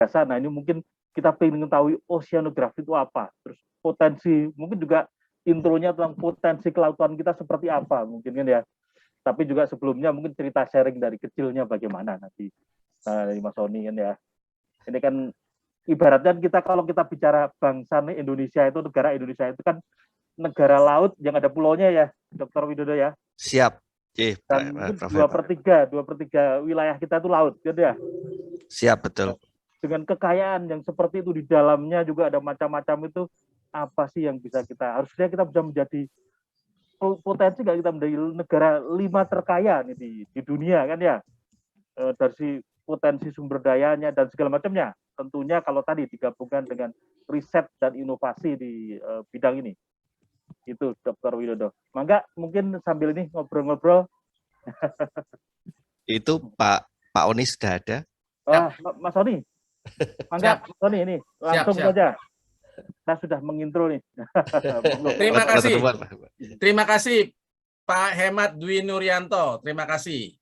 biasa. Nah, ini mungkin kita pengen mengetahui oceanografi itu apa, terus potensi, mungkin juga intronya tentang potensi kelautan kita seperti apa mungkin kan ya. Tapi juga sebelumnya mungkin cerita sharing dari kecilnya bagaimana nanti dari Mas Sony kan ya. Ini kan ibaratnya kita kalau kita bicara bangsa nih, Indonesia itu, negara Indonesia itu kan negara laut yang ada pulaunya ya, Dr. Widodo ya. Siap. Dan mungkin dua per tiga wilayah kita itu laut, gitu ya. Siap, betul. Dengan kekayaan yang seperti itu, di dalamnya juga ada macam-macam itu, apa sih yang bisa kita, harusnya kita bisa menjadi potensi nggak kita menjadi negara 5 terkaya nih di dunia kan ya, dari potensi sumber dayanya dan segala macamnya. Tentunya kalau tadi digabungkan dengan riset dan inovasi di bidang ini. Itu Dr. Widodo. Mangga mungkin sambil ini ngobrol-ngobrol. Itu Pak Oni sudah ada. Wah, Mas Oni. Mangga, Mas Oni ini langsung saja. Saya sudah mengintro nih. Terima kasih. Terima kasih Pak Hemat Dwi Nuryanto. Terima kasih.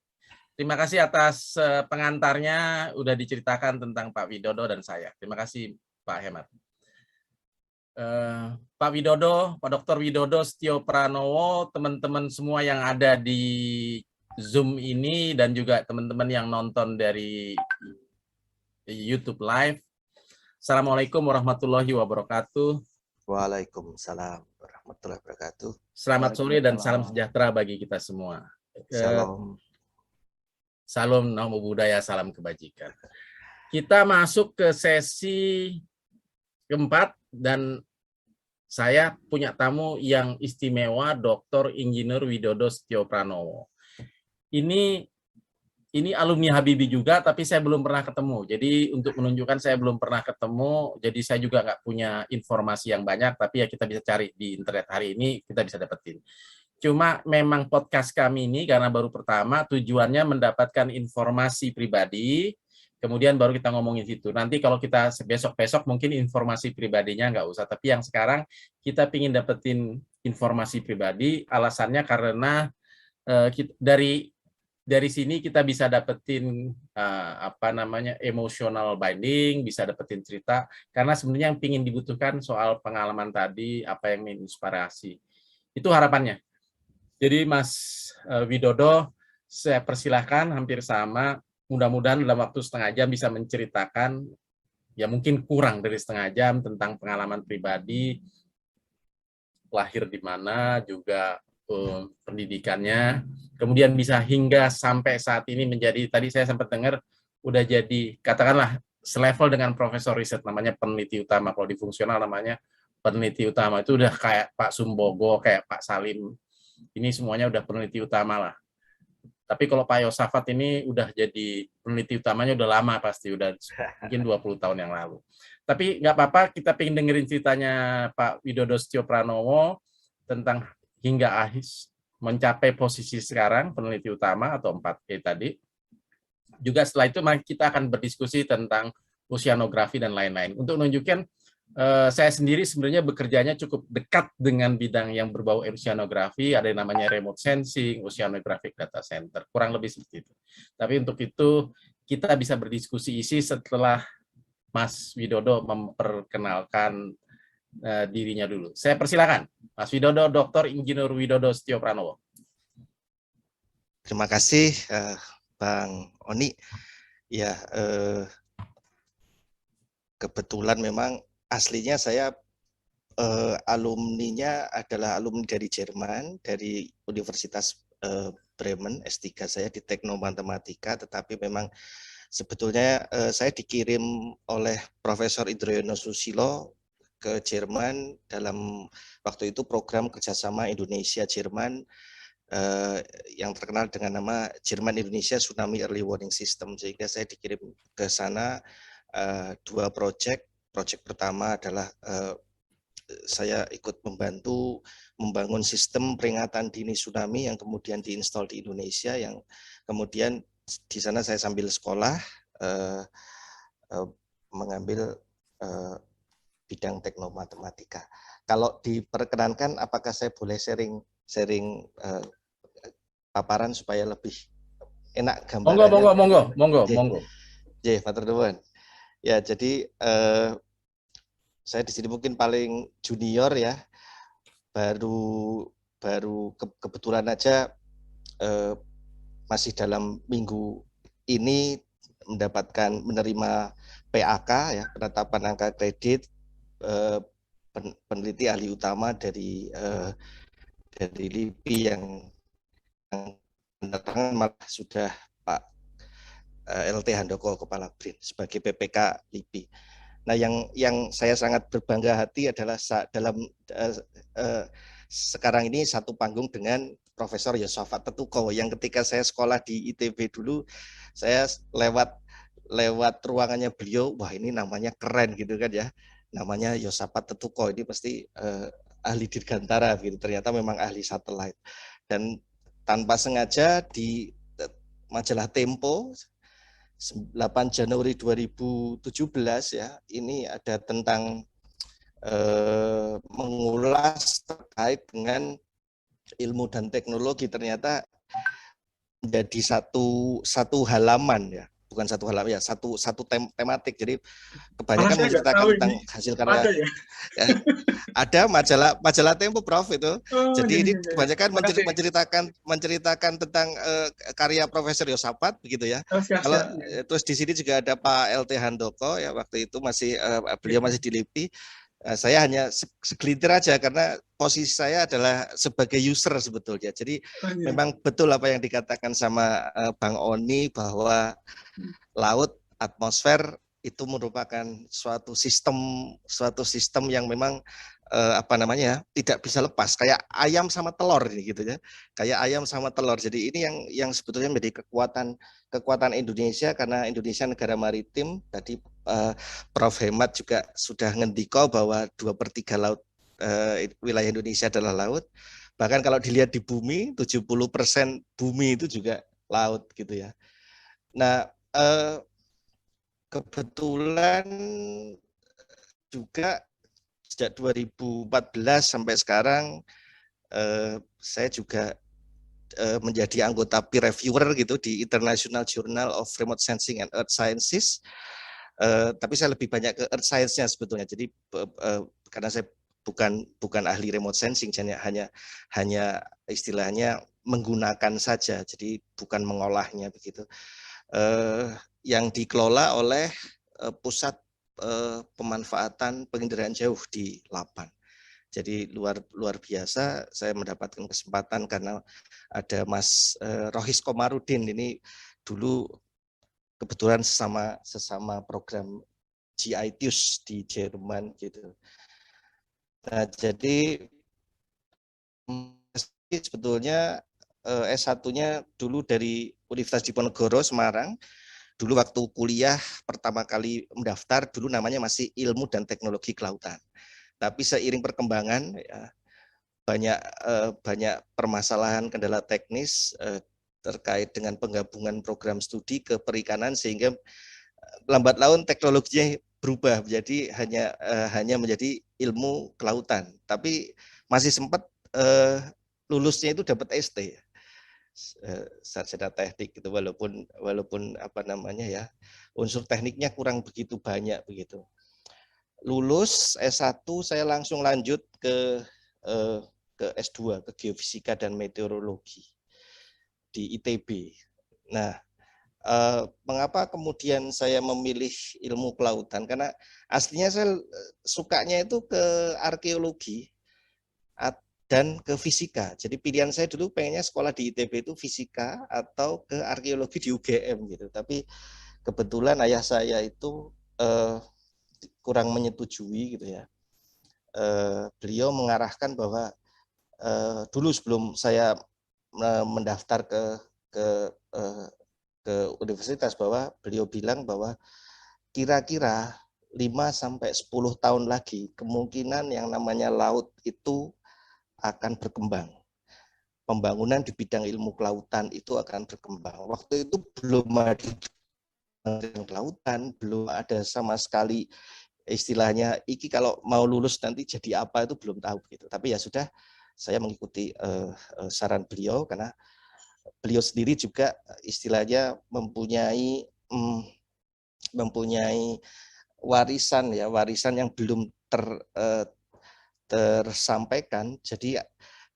Terima kasih atas pengantarnya, udah diceritakan tentang Pak Widodo dan saya. Terima kasih Pak Hemat. Pak Widodo, Pak Dr. Widodo Setio Pranowo, teman-teman semua yang ada di Zoom ini dan juga teman-teman yang nonton dari YouTube Live. Assalamualaikum warahmatullahi wabarakatuh. Waalaikumsalam warahmatullahi wabarakatuh. Selamat sore dan salam sejahtera bagi kita semua. Salam. Salam namo buddhaya, salam kebajikan. Kita masuk ke sesi keempat dan saya punya tamu yang istimewa, Dr. Insinyur Widodo Setio Pranowo. Ini alumni Habibie juga, tapi saya belum pernah ketemu. Jadi untuk menunjukkan saya belum pernah ketemu, jadi saya juga nggak punya informasi yang banyak, tapi ya kita bisa cari di internet hari ini, kita bisa dapetin. Cuma memang podcast kami ini karena baru pertama, tujuannya mendapatkan informasi pribadi, kemudian baru kita ngomongin situ. Nanti kalau kita besok-besok mungkin informasi pribadinya nggak usah, tapi yang sekarang kita ingin dapetin informasi pribadi, alasannya karena dari sini kita bisa dapetin emotional binding, bisa dapetin cerita, karena sebenarnya yang ingin dibutuhkan soal pengalaman tadi, apa yang menginspirasi. Itu harapannya. Jadi Mas Widodo, saya persilahkan hampir sama, mudah-mudahan dalam waktu setengah jam bisa menceritakan, ya mungkin kurang dari setengah jam, tentang pengalaman pribadi, lahir di mana, juga pendidikannya, kemudian bisa hingga sampai saat ini menjadi, tadi saya sempat dengar, udah jadi, katakanlah, selevel dengan profesor riset, namanya peneliti utama, kalau di fungsional namanya peneliti utama, itu udah kayak Pak Sumbogo, kayak Pak Salim, ini semuanya udah peneliti utama lah. Tapi kalau Pak Yosafat ini udah jadi peneliti utamanya udah lama pasti, udah mungkin 20 tahun yang lalu. Tapi nggak apa-apa, kita pengen dengerin ceritanya Pak Widodo Setio Pranowo tentang hingga akhir mencapai posisi sekarang peneliti utama atau 4E tadi. Juga setelah itu kita akan berdiskusi tentang oceanografi dan lain-lain. Untuk menunjukkan saya sendiri sebenarnya bekerjanya cukup dekat dengan bidang yang berbau oceanografi, ada yang namanya remote sensing, oceanographic data center, kurang lebih seperti itu. Tapi untuk itu kita bisa berdiskusi isi setelah Mas Widodo memperkenalkan dirinya dulu. Saya persilakan, Mas Widodo, Dr. Insinyur Widodo Setio Pranowo. Terima kasih, Bang Oni. Ya, kebetulan memang aslinya saya alumninya adalah alumni dari Jerman, dari Universitas Bremen, S3 saya di Teknomatematika, tetapi memang sebetulnya saya dikirim oleh Profesor Indroyono Susilo ke Jerman dalam waktu itu program kerjasama Indonesia-Jerman yang terkenal dengan nama Jerman Indonesia Tsunami Early Warning System, sehingga saya dikirim ke sana 2 proyek. Proyek pertama adalah saya ikut membantu membangun sistem peringatan dini tsunami yang kemudian diinstal di Indonesia, yang kemudian di sana saya sambil sekolah mengambil bidang teknomatematika. Kalau diperkenankan, apakah saya boleh sharing paparan supaya lebih enak gambarannya? Monggo. Matur nuwun. Ya, jadi saya di sini mungkin paling junior ya, baru kebetulan aja masih dalam minggu ini menerima PAK ya, penetapan angka kredit, peneliti ahli utama dari LIPI yang penerangan malah sudah Pak LT Handoko Kepala BRIN sebagai PPK LIPI. Nah, yang saya sangat berbangga hati adalah dalam sekarang ini satu panggung dengan Profesor Yosafat Tetuko yang ketika saya sekolah di ITB dulu, saya lewat ruangannya beliau, wah ini namanya keren gitu kan ya, namanya Yosafat Tetuko, ini pasti ahli dirgantara gitu. Ternyata memang ahli satelit. Dan tanpa sengaja di majalah Tempo 8 Januari 2017 ya, ini ada tentang mengulas terkait dengan ilmu dan teknologi, ternyata menjadi satu halaman ya, bukan satu halaman ya, satu tematik. Jadi kebanyakan menceritakan tentang hasil karya. Ada ya? Ya, ada majalah Tempo, Prof, itu. Jadi ini kebanyakan menceritakan tentang karya Profesor Yosafat begitu ya. Kalau terus di sini juga ada Pak LT Handoko ya, waktu itu masih beliau masih di LIPI. Saya hanya segelintir aja karena posisi saya adalah sebagai user sebetulnya. Jadi memang betul apa yang dikatakan sama Bang Oni bahwa laut, atmosfer itu merupakan suatu sistem yang memang tidak bisa lepas, kayak ayam sama telur ini gitu ya, kayak ayam sama telur. Jadi ini yang sebetulnya menjadi kekuatan Indonesia, karena Indonesia negara maritim. Tadi Prof Hemat juga sudah ngendiko bahwa 2/3 laut wilayah Indonesia adalah laut. Bahkan kalau dilihat di bumi, 70% bumi itu juga laut gitu ya. Nah, kebetulan juga sejak 2014 sampai sekarang saya juga menjadi anggota peer reviewer gitu di International Journal of Remote Sensing and Earth Sciences. Tapi saya lebih banyak ke earth science-nya sebetulnya. Jadi karena saya bukan ahli remote sensing, hanya istilahnya menggunakan saja. Jadi bukan mengolahnya begitu. Yang dikelola oleh pusat pemanfaatan penginderaan jauh di Lapan. Jadi luar biasa, saya mendapatkan kesempatan karena ada Mas Rohis Komarudin, ini dulu kebetulan sesama program GITUS di Jerman gitu. Nah, jadi sebetulnya S1-nya dulu dari Universitas Diponegoro Semarang. Dulu waktu kuliah pertama kali mendaftar, dulu namanya masih Ilmu dan Teknologi Kelautan. Tapi seiring perkembangan ya, banyak permasalahan, kendala teknis terkait dengan penggabungan program studi ke perikanan, sehingga lambat laun teknologinya berubah menjadi hanya menjadi ilmu kelautan. Tapi masih sempat lulusnya itu dapat ST. Sarjana teknik gitu, walaupun apa namanya ya, unsur tekniknya kurang begitu banyak begitu. Lulus S1 saya langsung lanjut ke S2, ke Geofisika dan Meteorologi di ITB. Nah, mengapa kemudian saya memilih ilmu kelautan? Karena aslinya saya sukanya itu ke arkeologi dan ke fisika. Jadi pilihan saya dulu pengennya sekolah di ITB itu fisika atau ke arkeologi di UGM gitu. Tapi kebetulan ayah saya itu kurang menyetujui gitu ya. Beliau mengarahkan bahwa dulu sebelum saya mendaftar ke universitas, bahwa beliau bilang bahwa kira-kira 5-10 tahun lagi kemungkinan yang namanya laut itu akan berkembang. Pembangunan di bidang ilmu kelautan itu akan berkembang. Waktu itu belum ada kelautan, belum ada sama sekali istilahnya iki kalau mau lulus nanti jadi apa itu belum tahu gitu. Tapi ya sudah, saya mengikuti saran beliau karena beliau sendiri juga istilahnya mempunyai warisan ya, warisan yang belum tersampaikan. Jadi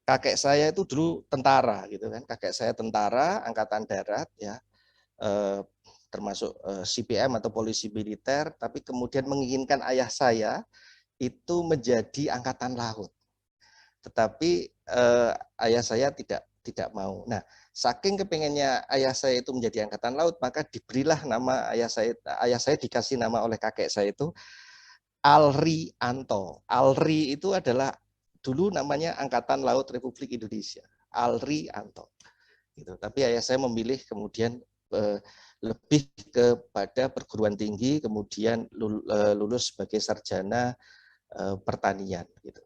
kakek saya itu dulu tentara gitu kan, kakek saya tentara angkatan darat ya, termasuk CPM atau polisi militer, tapi kemudian menginginkan ayah saya itu menjadi angkatan laut. Tetapi ayah saya tidak mau. Nah, saking kepengennya ayah saya itu menjadi angkatan laut, maka diberilah nama ayah saya dikasih nama oleh kakek saya itu Alri Anto. Alri itu adalah dulu namanya Angkatan Laut Republik Indonesia. Alri Anto. Gitu. Tapi ayah saya memilih kemudian lebih kepada perguruan tinggi, kemudian lulus sebagai sarjana pertanian. Gitu.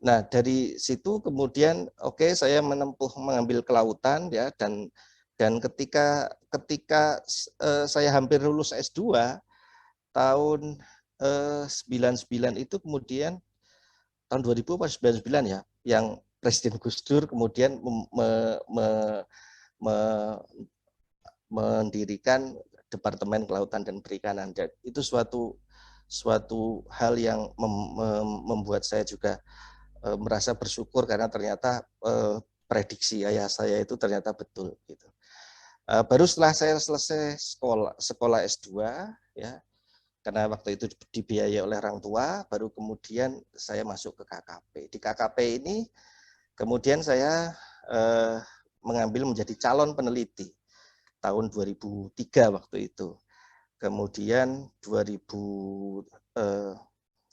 Nah dari situ kemudian saya mengambil kelautan ya, dan ketika saya hampir lulus S2 tahun 99 itu, kemudian tahun 2000 atau 99 ya, yang Presiden Gus Dur kemudian mendirikan Departemen Kelautan dan Perikanan. Dan itu suatu hal yang membuat saya juga merasa bersyukur, karena ternyata prediksi ayah saya itu ternyata betul gitu. Baru setelah saya selesai sekolah S2 ya, karena waktu itu dibiayai oleh orang tua, baru kemudian saya masuk ke KKP. Di KKP ini kemudian saya mengambil menjadi calon peneliti tahun 2003 waktu itu. Kemudian 2000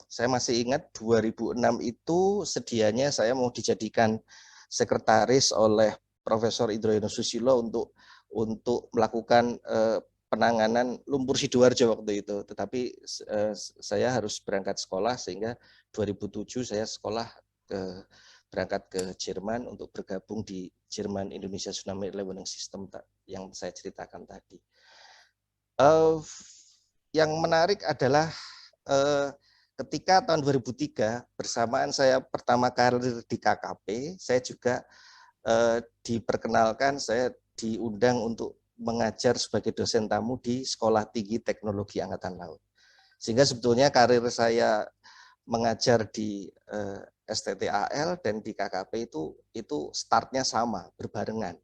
saya masih ingat 2006 itu sedianya saya mau dijadikan sekretaris oleh Profesor Indroyono Susilo untuk melakukan penanganan lumpur Sidoarjo waktu itu. Tetapi saya harus berangkat sekolah, sehingga 2007 saya berangkat ke Jerman untuk bergabung di Jerman Indonesia Tsunami Early Warning System yang saya ceritakan tadi. Yang menarik adalah ketika tahun 2003 bersamaan saya pertama kali di KKP, saya juga diperkenalkan, saya diundang untuk mengajar sebagai dosen tamu di Sekolah Tinggi Teknologi Angkatan Laut. Sehingga sebetulnya karir saya mengajar di STTAL dan di KKP itu startnya sama, berbarengan.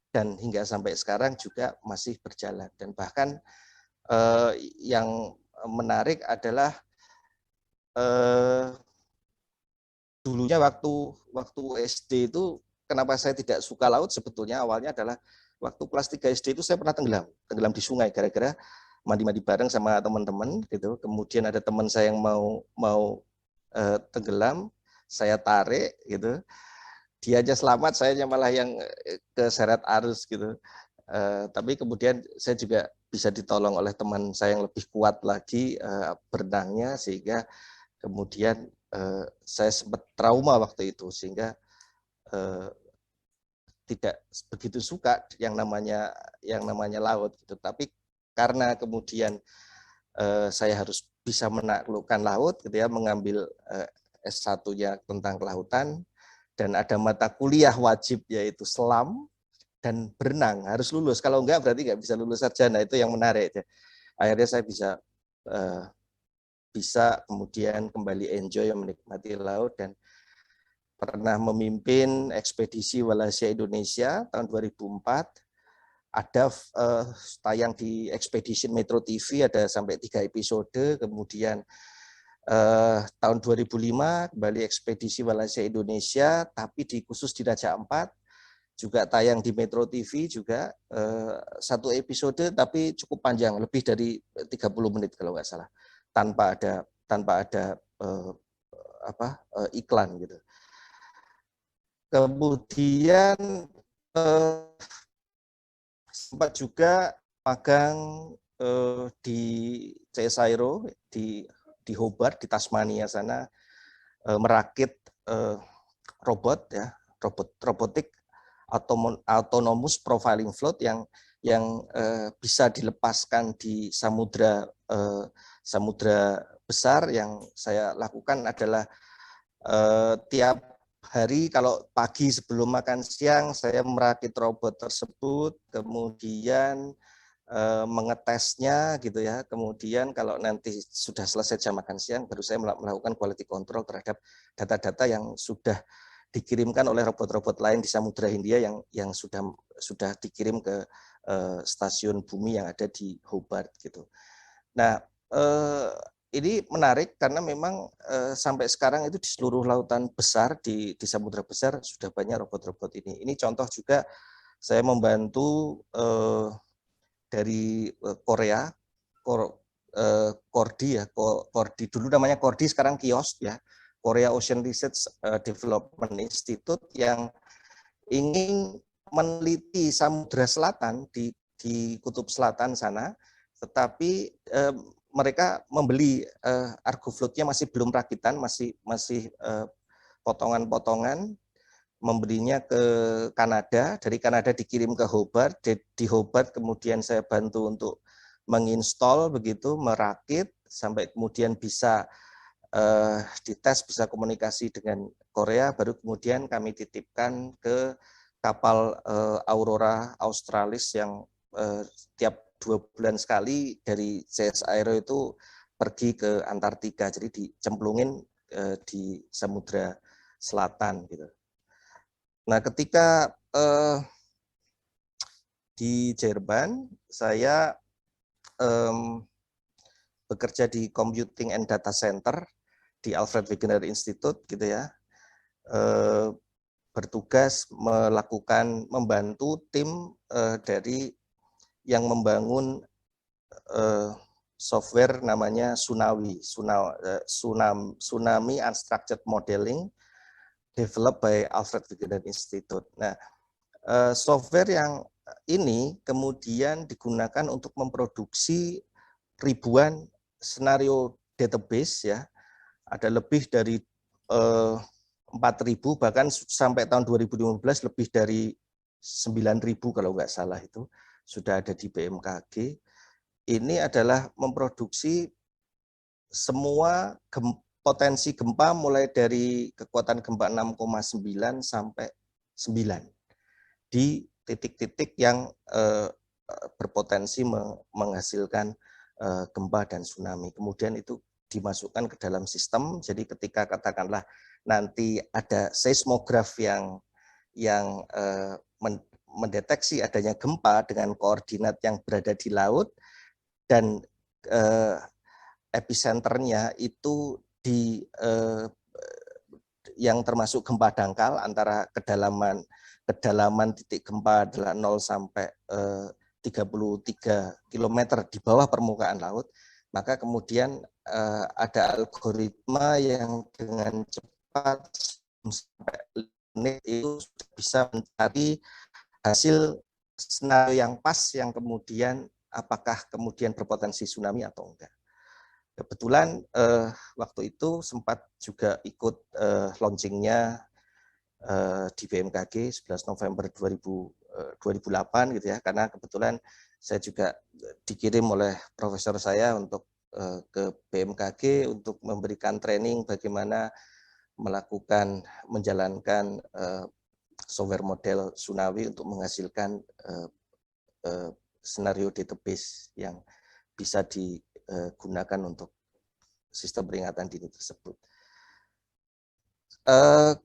Dan hingga sampai sekarang juga masih berjalan. Dan bahkan yang menarik adalah dulunya waktu SD itu, kenapa saya tidak suka laut sebetulnya awalnya adalah waktu kelas 3 SD itu saya pernah tenggelam di sungai gara-gara mandi-mandi bareng sama teman-teman gitu. Kemudian ada teman saya yang mau tenggelam, saya tarik gitu. Dia aja selamat, saya malah yang keseret arus gitu. Tapi kemudian saya juga bisa ditolong oleh teman saya yang lebih kuat lagi berenangnya, sehingga kemudian saya sempat trauma waktu itu, sehingga tidak begitu suka yang namanya laut gitu. Tapi karena kemudian saya harus bisa menaklukkan laut gitu ya, mengambil S1-nya tentang kelautan, dan ada mata kuliah wajib yaitu selam dan berenang, harus lulus. Kalau enggak berarti enggak bisa lulus sarjana. Itu yang menarik. Akhirnya saya bisa kemudian kembali enjoy menikmati laut, dan pernah memimpin ekspedisi Wallacea Indonesia tahun 2004. Ada tayang di Expedition Metro TV, ada sampai 3 episode. Kemudian tahun 2005 kembali ekspedisi Wallacea Indonesia, tapi khusus di Raja Ampat, juga tayang di Metro TV juga 1 episode, tapi cukup panjang, lebih dari 30 menit kalau nggak salah, tanpa ada iklan gitu. Kemudian sempat juga magang di CSIRO di Hobart di Tasmania sana, merakit robot ya, robotik autonomous profiling float yang bisa dilepaskan di samudra besar. Yang saya lakukan adalah tiap hari kalau pagi sebelum makan siang saya merakit robot tersebut, kemudian mengetesnya gitu ya. Kemudian kalau nanti sudah selesai jam makan siang, baru saya melakukan quality control terhadap data-data yang sudah dikirimkan oleh robot-robot lain di Samudra Hindia yang sudah dikirim ke stasiun bumi yang ada di Hobart gitu. Nah, ini menarik karena memang sampai sekarang itu di seluruh lautan besar di samudra besar sudah banyak robot-robot ini. Ini contoh juga saya membantu dari Korea, Kordi ya, Kordi dulu namanya Kordi, sekarang Kios ya, Korea Ocean Research Development Institute yang ingin meneliti Samudra Selatan di Kutub Selatan sana, tetapi mereka membeli Argofloatnya masih belum rakitan, masih potongan-potongan, memberinya ke Kanada, dari Kanada dikirim ke Hobart, di Hobart kemudian saya bantu untuk menginstall begitu, merakit sampai kemudian bisa dites, bisa komunikasi dengan Korea, baru kemudian kami titipkan ke kapal Aurora Australis yang tiap 2 bulan sekali dari CS Aero itu pergi ke Antartika, jadi dicemplungin di Samudra Selatan gitu. Nah, ketika di Jerman, saya bekerja di Computing and Data Center di Alfred Wegener Institute, gitu ya, bertugas membantu tim dari yang membangun software namanya Tsunami Unstructured Modeling, developed by Alfred Wegener Institute. Nah, software yang ini kemudian digunakan untuk memproduksi ribuan skenario database ya. Ada lebih dari 4.000, bahkan sampai tahun 2015 lebih dari 9.000 kalau nggak salah itu sudah ada di BMKG. Ini adalah memproduksi semua potensi gempa mulai dari kekuatan gempa 6,9 sampai 9 di titik-titik yang berpotensi menghasilkan gempa dan tsunami. Kemudian itu dimasukkan ke dalam sistem, jadi ketika katakanlah nanti ada seismograf yang mendeteksi adanya gempa dengan koordinat yang berada di laut dan epicenternya itu di yang termasuk gempa dangkal antara kedalaman titik gempa adalah 0 sampai 33 km di bawah permukaan laut, maka kemudian ada algoritma yang dengan cepat sampai menit itu bisa mencari hasil skenario yang pas yang kemudian apakah kemudian berpotensi tsunami atau enggak. Kebetulan waktu itu sempat juga ikut launchingnya di BMKG 11 November 2008 gitu ya, karena kebetulan saya juga dikirim oleh profesor saya untuk ke BMKG untuk memberikan training bagaimana menjalankan software model tsunami untuk menghasilkan skenario database yang bisa digunakan untuk sistem peringatan dini tersebut.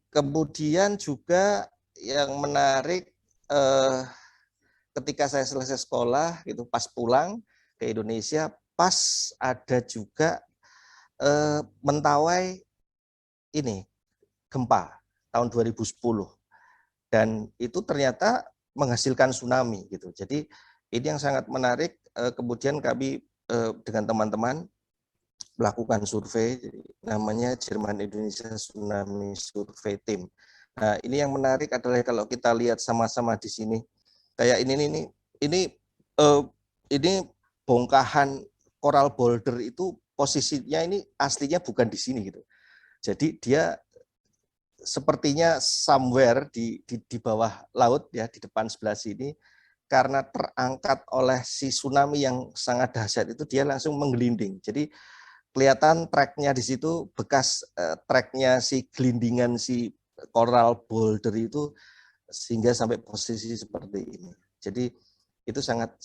Kemudian juga yang menarik ketika saya selesai sekolah itu pas pulang ke Indonesia, pas ada juga Mentawai ini gempa tahun 2010 dan itu ternyata menghasilkan tsunami gitu. Jadi ini yang sangat menarik. Kemudian kami dengan teman-teman melakukan survei, namanya Jerman Indonesia Tsunami Survey Team. Nah, ini yang menarik adalah kalau kita lihat sama-sama di sini, kayak ini bongkahan coral boulder itu posisinya ini aslinya bukan di sini gitu. Jadi dia sepertinya somewhere di bawah laut ya, di depan sebelah sini, karena terangkat oleh si tsunami yang sangat dahsyat itu dia langsung menggelinding. Jadi kelihatan tracknya di situ, bekas tracknya si gelindingan si coral boulder itu sehingga sampai posisi seperti ini. Jadi itu sangat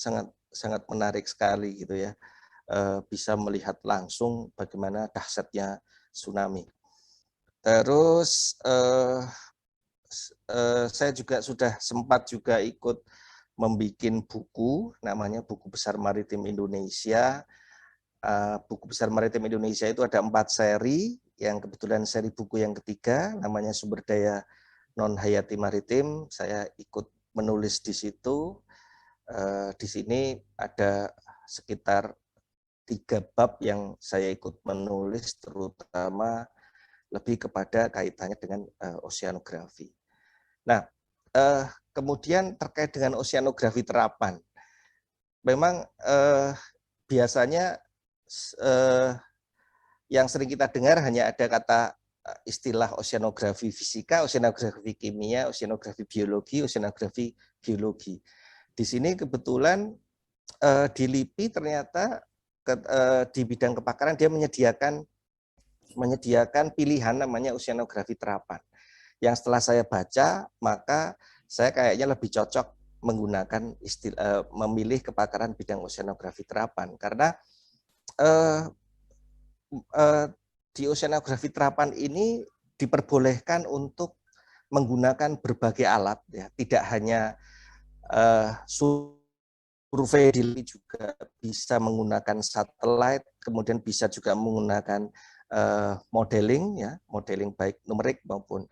sangat menarik sekali gitu ya, bisa melihat langsung bagaimana dahsyatnya tsunami. Terus saya juga sudah sempat juga ikut membuat buku, namanya Buku Besar Maritim Indonesia. Buku Besar Maritim Indonesia itu ada 4 seri, yang kebetulan seri buku yang ketiga, namanya Sumber Daya Non-Hayati Maritim. Saya ikut menulis di situ. Di sini ada sekitar 3 bab yang saya ikut menulis, terutama lebih kepada kaitannya dengan oceanografi. Nah, kemudian terkait dengan oceanografi terapan, memang biasanya yang sering kita dengar hanya ada kata istilah oceanografi fisika, oceanografi kimia, oceanografi biologi, oceanografi geologi. Di sini kebetulan di LIPI ternyata di bidang kepakaran dia menyediakan pilihan namanya oceanografi terapan. Yang setelah saya baca, maka saya kayaknya lebih cocok menggunakan memilih kepakaran bidang oceanografi terapan, karena di oceanografi terapan ini diperbolehkan untuk menggunakan berbagai alat, ya, tidak hanya survei, juga bisa menggunakan satelit, kemudian bisa juga menggunakan modeling, ya, modeling baik numerik maupun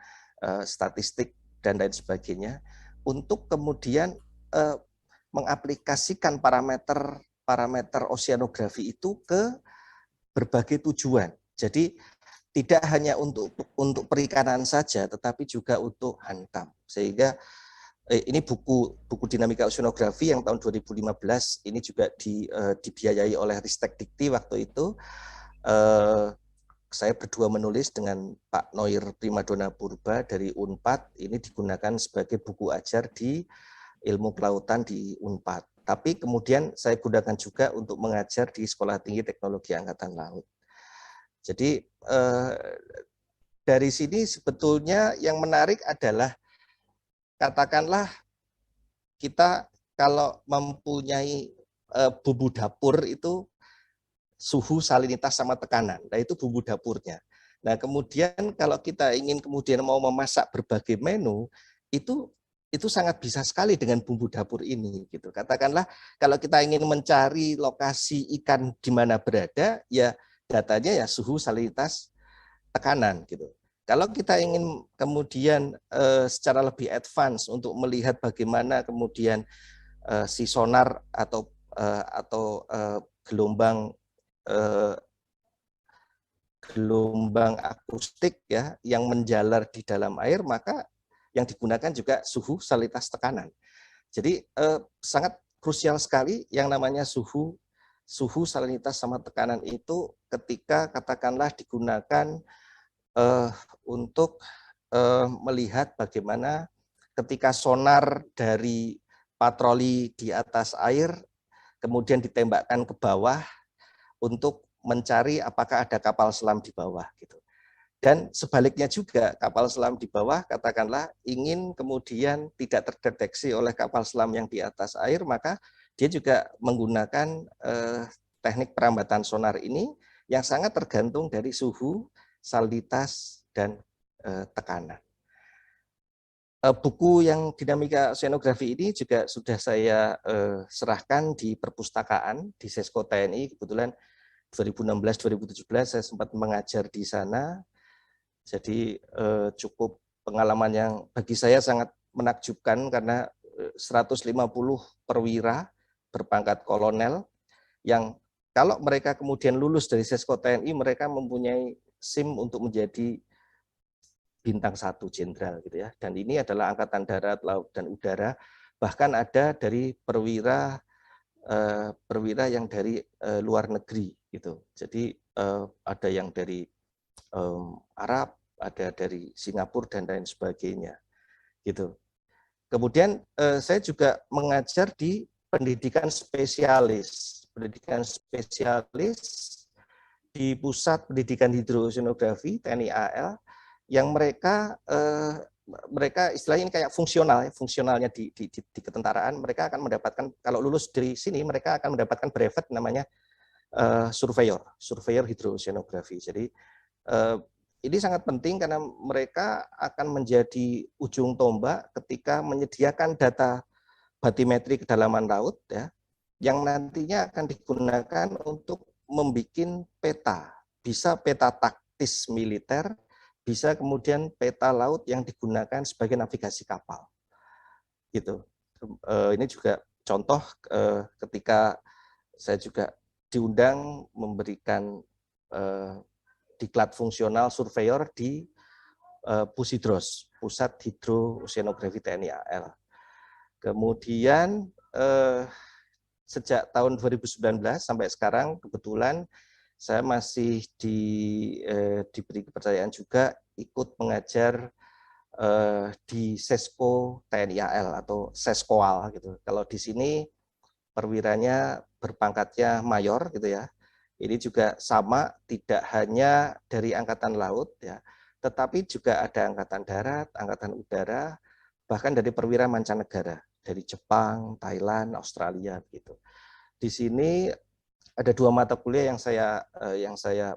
statistik dan lain sebagainya, untuk kemudian mengaplikasikan parameter oceanografi itu ke berbagai tujuan. Jadi tidak hanya untuk perikanan saja, tetapi juga untuk hantam. Sehingga ini buku Dinamika Oceanografi yang tahun 2015 ini juga dibiayai oleh Ristek Dikti waktu itu. Saya berdua menulis dengan Pak Noir Primadona Purba dari Unpad. Ini digunakan sebagai buku ajar di ilmu kelautan di Unpad. Tapi kemudian saya gunakan juga untuk mengajar di Sekolah Tinggi Teknologi Angkatan Laut. Jadi dari sini sebetulnya yang menarik adalah, katakanlah kita kalau mempunyai bumbu dapur itu suhu, salinitas, sama tekanan. Nah, itu bumbu dapurnya. Nah, kemudian kalau kita ingin kemudian mau memasak berbagai menu, itu sangat bisa sekali dengan bumbu dapur ini, gitu. Katakanlah kalau kita ingin mencari lokasi ikan di mana berada, ya datanya ya suhu, salinitas, tekanan, gitu. Kalau kita ingin kemudian secara lebih advance untuk melihat bagaimana kemudian si sonar atau gelombang akustik, ya, yang menjalar di dalam air, maka yang digunakan juga suhu, salinitas, tekanan. Jadi sangat krusial sekali yang namanya suhu, salinitas, sama tekanan itu ketika katakanlah digunakan untuk melihat bagaimana ketika sonar dari patroli di atas air kemudian ditembakkan ke bawah untuk mencari apakah ada kapal selam di bawah, gitu. Dan sebaliknya juga, kapal selam di bawah katakanlah ingin kemudian tidak terdeteksi oleh kapal selam yang di atas air, maka dia juga menggunakan teknik perambatan sonar ini yang sangat tergantung dari suhu, salinitas, dan tekanan. Buku yang Dinamika Oceanografi ini juga sudah saya serahkan di perpustakaan di Sesko TNI. Kebetulan 2016-2017 saya sempat mengajar di sana. Jadi cukup pengalaman yang bagi saya sangat menakjubkan, karena 150 perwira berpangkat kolonel yang kalau mereka kemudian lulus dari Sesko TNI, mereka mempunyai SIM untuk menjadi bintang 1 jenderal, gitu ya. Dan ini adalah angkatan darat, laut, dan udara. Bahkan ada dari perwira yang dari luar negeri, gitu. Jadi ada yang dari Arab, ada dari Singapura, dan lain sebagainya, gitu. Kemudian saya juga mengajar di pendidikan spesialis di Pusat Pendidikan Hidrooceanografi TNI AL, yang mereka mereka istilahnya ini kayak fungsional, fungsionalnya di ketentaraan, mereka akan mendapatkan, kalau lulus dari sini mereka akan mendapatkan brevet namanya surveyor hidroceanografi. Jadi ini sangat penting karena mereka akan menjadi ujung tombak ketika menyediakan data batimetri kedalaman laut, ya, yang nantinya akan digunakan untuk membuat peta, bisa peta taktis militer, bisa kemudian peta laut yang digunakan sebagai navigasi kapal. Gitu. Ini juga contoh ketika saya juga diundang memberikan diklat fungsional surveyor di Pusidros, Pusat Hidroceanografi TNI AL. Kemudian sejak tahun 2019 sampai sekarang kebetulan saya masih diberi kepercayaan juga ikut mengajar di Sesko TNI AL atau Seskoal gitu. Kalau di sini perwiranya berpangkatnya mayor gitu ya. Ini juga sama, tidak hanya dari angkatan laut ya, tetapi juga ada angkatan darat, angkatan udara, bahkan dari perwira mancanegara, dari Jepang, Thailand, Australia gitu. Di sini ada 2 mata kuliah yang saya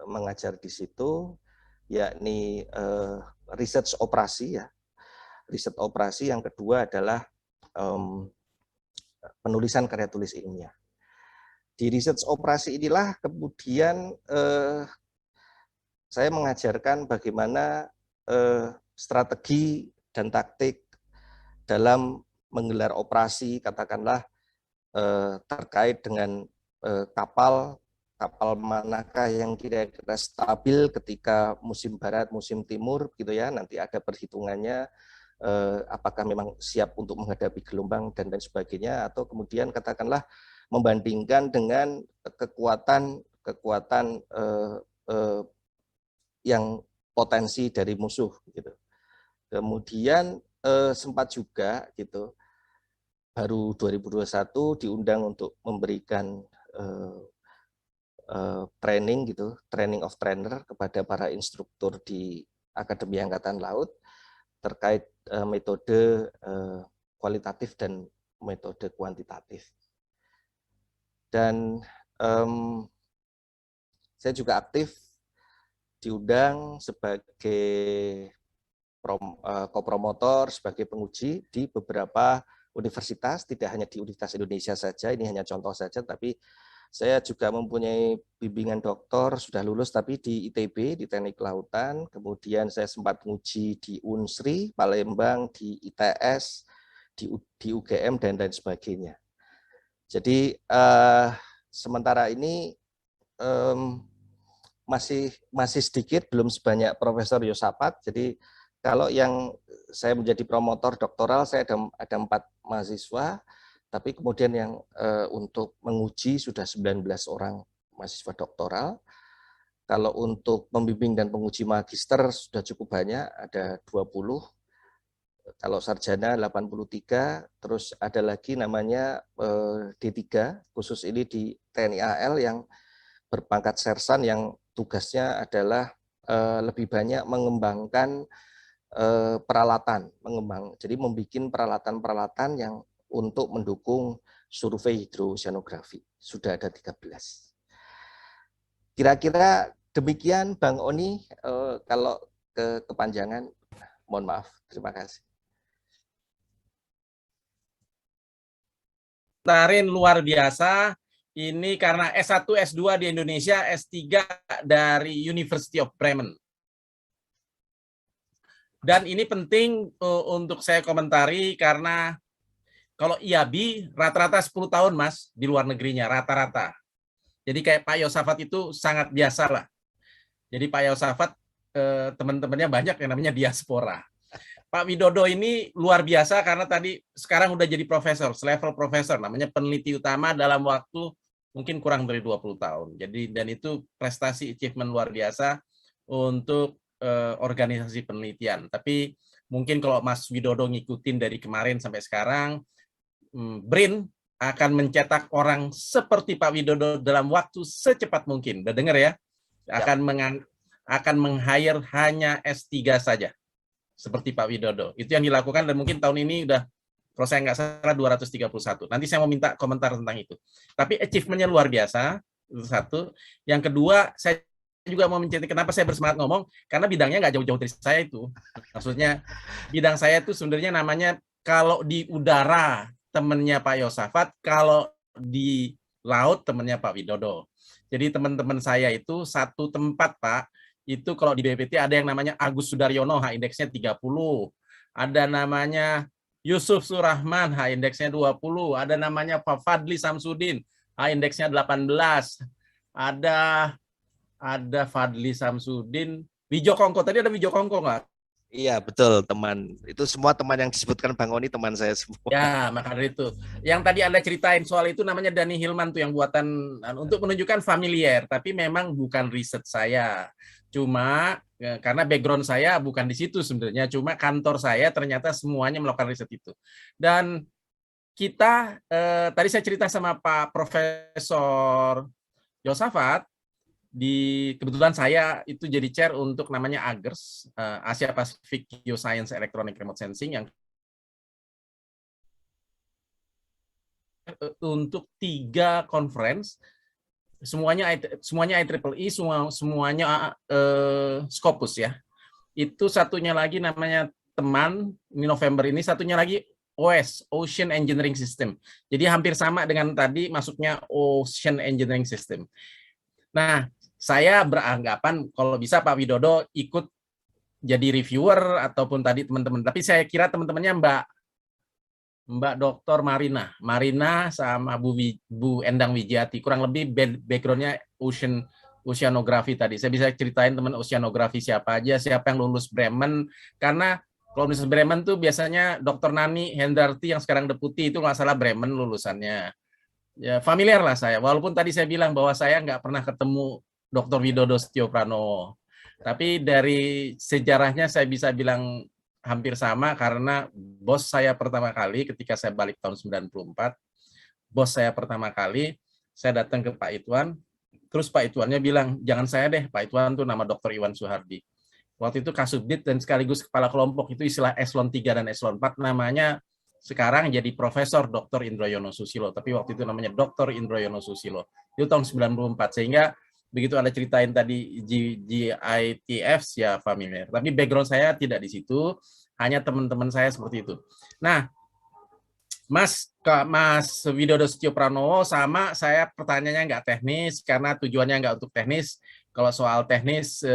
mengajar di situ, yakni research operasi ya. Riset operasi, yang kedua adalah penulisan karya tulis ilmiah. Di research operasi inilah kemudian saya mengajarkan bagaimana strategi dan taktik dalam menggelar operasi, katakanlah terkait dengan kapal manakah yang kira-kira stabil ketika musim barat, musim timur, gitu ya. Nanti ada perhitungannya, apakah memang siap untuk menghadapi gelombang dan lain sebagainya, atau kemudian katakanlah membandingkan dengan kekuatan yang potensi dari musuh, gitu. Kemudian sempat juga gitu, baru 2021 diundang untuk memberikan training gitu, training of trainer kepada para instruktur di Akademi Angkatan Laut terkait metode kualitatif dan metode kuantitatif. Dan saya juga aktif diundang sebagai kopromotor, sebagai penguji di beberapa universitas, tidak hanya di Universitas Indonesia saja, ini hanya contoh saja, tapi saya juga mempunyai bimbingan doktor, sudah lulus tapi di ITB, di Teknik Kelautan, kemudian saya sempat menguji di Unsri, Palembang, di ITS, di UGM, dan lain sebagainya. Jadi sementara ini masih sedikit, belum sebanyak Profesor Yosafat. Jadi kalau yang saya menjadi promotor doktoral, saya ada 4 mahasiswa, tapi kemudian yang untuk menguji sudah 19 orang mahasiswa doktoral. Kalau untuk pembimbing dan penguji magister sudah cukup banyak, ada 20. Kalau sarjana 83, terus ada lagi namanya D3, khusus ini di TNI AL yang berpangkat sersan, yang tugasnya adalah lebih banyak mengembangkan peralatan, jadi membuat peralatan-peralatan yang untuk mendukung survei hidroceanografi. Sudah ada 13. Kira-kira demikian Bang Oni, kalau kepanjangan mohon maaf. Terima kasih. Tarin luar biasa. Ini karena S1, S2 di Indonesia, S3 dari University of Bremen. Dan ini penting untuk saya komentari karena kalau IABI rata-rata 10 tahun Mas di luar negerinya, rata-rata. Jadi kayak Pak Yosafat itu sangat biasa lah. Jadi Pak Yosafat teman-temannya banyak yang namanya diaspora. Pak Widodo ini luar biasa karena tadi sekarang udah jadi profesor, selevel profesor, namanya peneliti utama dalam waktu mungkin kurang dari 20 tahun. Jadi dan itu prestasi achievement luar biasa untuk organisasi penelitian. Tapi mungkin kalau Mas Widodo ngikutin dari kemarin sampai sekarang, BRIN akan mencetak orang seperti Pak Widodo dalam waktu secepat mungkin. Udah dengar ya? akan meng-hire hanya S3 saja, seperti Pak Widodo. Itu yang dilakukan dan mungkin tahun ini udah, kalau saya nggak salah 231. Nanti saya mau minta komentar tentang itu. Tapi achievement-nya luar biasa, itu satu. Yang kedua, saya juga mau menceritakan kenapa saya bersemangat ngomong, karena bidangnya nggak jauh-jauh dari saya itu. Maksudnya, bidang saya itu sebenarnya namanya, kalau di udara temennya Pak Yosafat, kalau di laut temennya Pak Widodo. Jadi teman-teman saya itu satu tempat, Pak, itu kalau di BPT ada yang namanya Agus Sudaryono, H-indeksnya 30. Ada namanya Yusuf Surahman, H-indeksnya 20. Ada namanya Pak Fadli Samsudin, H-indeksnya 18. Ada Fadli Samsudin, Wijo Kongko. Tadi ada Wijo Kongko nggak? Iya, betul, teman. Itu semua teman yang disebutkan Bang Oni teman saya semua. Ya, maka dari itu. Yang tadi Anda ceritain soal itu namanya Dani Hilman tuh yang buatan untuk menunjukkan familiar, tapi memang bukan riset saya. Cuma karena background saya bukan di situ sebenarnya, cuma kantor saya ternyata semuanya melakukan riset itu. Dan kita tadi saya cerita sama Pak Profesor Yosafat, kebetulan saya itu jadi chair untuk namanya AGERS, Asia Pacific Geoscience Electronic Remote Sensing, yang untuk 3 conference, semuanya IEEE, semuanya Scopus ya. Itu satunya lagi namanya teman, ini November ini, satunya lagi OS, Ocean Engineering System. Jadi hampir sama dengan tadi masuknya Ocean Engineering System. Nah, saya beranggapan kalau bisa Pak Widodo ikut jadi reviewer ataupun tadi teman-teman. Tapi saya kira teman-temannya Mbak Dr. Marina sama Bu Endang Wijiati, kurang lebih background-nya oceanografi tadi. Saya bisa ceritain teman oceanografi siapa aja, siapa yang lulus Bremen, karena kalau lulus Bremen tuh biasanya Dr. Nani Hendarti yang sekarang deputi itu nggak salah Bremen lulusannya. Ya, familiar lah saya. Walaupun tadi saya bilang bahwa saya nggak pernah ketemu Dr. Widodo Setio Pranowo. Tapi dari sejarahnya saya bisa bilang hampir sama, karena bos saya pertama kali ketika saya balik tahun 94, bos saya pertama kali, saya datang ke Pak Itwan, terus Pak Itwannya bilang, jangan saya deh, Pak Itwan tuh nama Dr. Iwan Suhardi. Waktu itu Kasubdit dan sekaligus kepala kelompok, itu istilah eselon 3 dan eselon 4, namanya sekarang jadi Profesor Dr. Indroyono Susilo, tapi waktu itu namanya Dr. Indroyono Susilo. Itu tahun 94, sehingga begitu Anda ceritain tadi GITF ya familiar. Tapi background saya tidak di situ, hanya teman-teman saya seperti itu. Nah, Mas Widodo Setio Pranowo sama saya pertanyaannya nggak teknis, karena tujuannya nggak untuk teknis. Kalau soal teknis,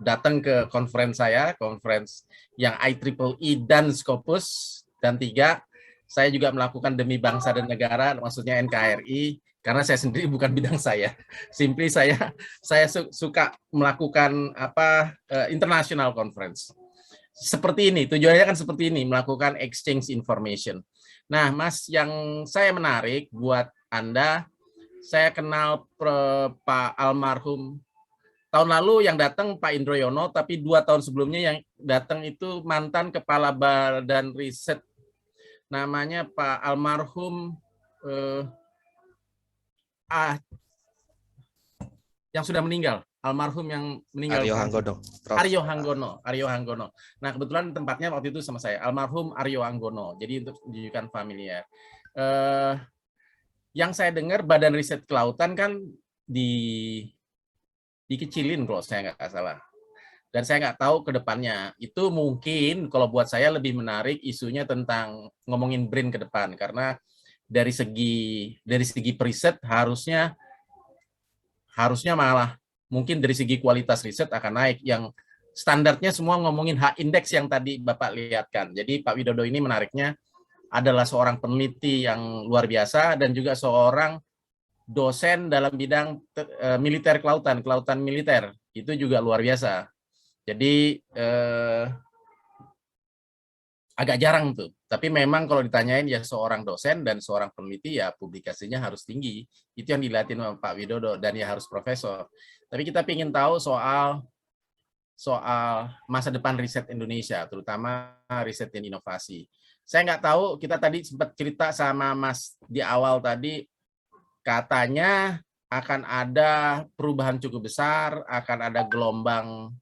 datang ke conference saya, conference yang IEEE dan Scopus, dan 3, saya juga melakukan demi bangsa dan negara, maksudnya NKRI, karena saya sendiri bukan bidang saya. Simply saya suka melakukan international conference. Seperti ini, tujuannya kan seperti ini, melakukan exchange information. Nah, Mas, yang saya menarik buat Anda, saya kenal Pak almarhum tahun lalu yang datang Pak Indroyono, tapi 2 tahun sebelumnya yang datang itu mantan Kepala Badan Riset, namanya Pak almarhum yang sudah meninggal, almarhum yang meninggal. Aryo Hanggono. Nah, kebetulan tempatnya waktu itu sama saya, almarhum Aryo Hanggono. Jadi untuk menunjukkan familiar. Yang saya dengar Badan Riset Kelautan kan dikecilin kalau saya nggak salah. Dan saya nggak tahu ke depannya. Itu mungkin kalau buat saya lebih menarik isunya tentang ngomongin BRIN ke depan, karena dari segi periset harusnya malah mungkin dari segi kualitas riset akan naik. Yang standarnya semua ngomongin H-index yang tadi Bapak lihatkan. Jadi Pak Widodo ini menariknya adalah seorang peneliti yang luar biasa dan juga seorang dosen dalam bidang militer kelautan militer. Itu juga luar biasa. Jadi agak jarang tuh. Tapi memang kalau ditanyain ya seorang dosen dan seorang peneliti ya publikasinya harus tinggi. Itu yang dilihatin sama Pak Widodo, dan ya harus profesor. Tapi kita ingin tahu soal masa depan riset Indonesia, terutama riset dan inovasi. Saya nggak tahu, kita tadi sempat cerita sama Mas di awal tadi, katanya akan ada perubahan cukup besar, akan ada gelombang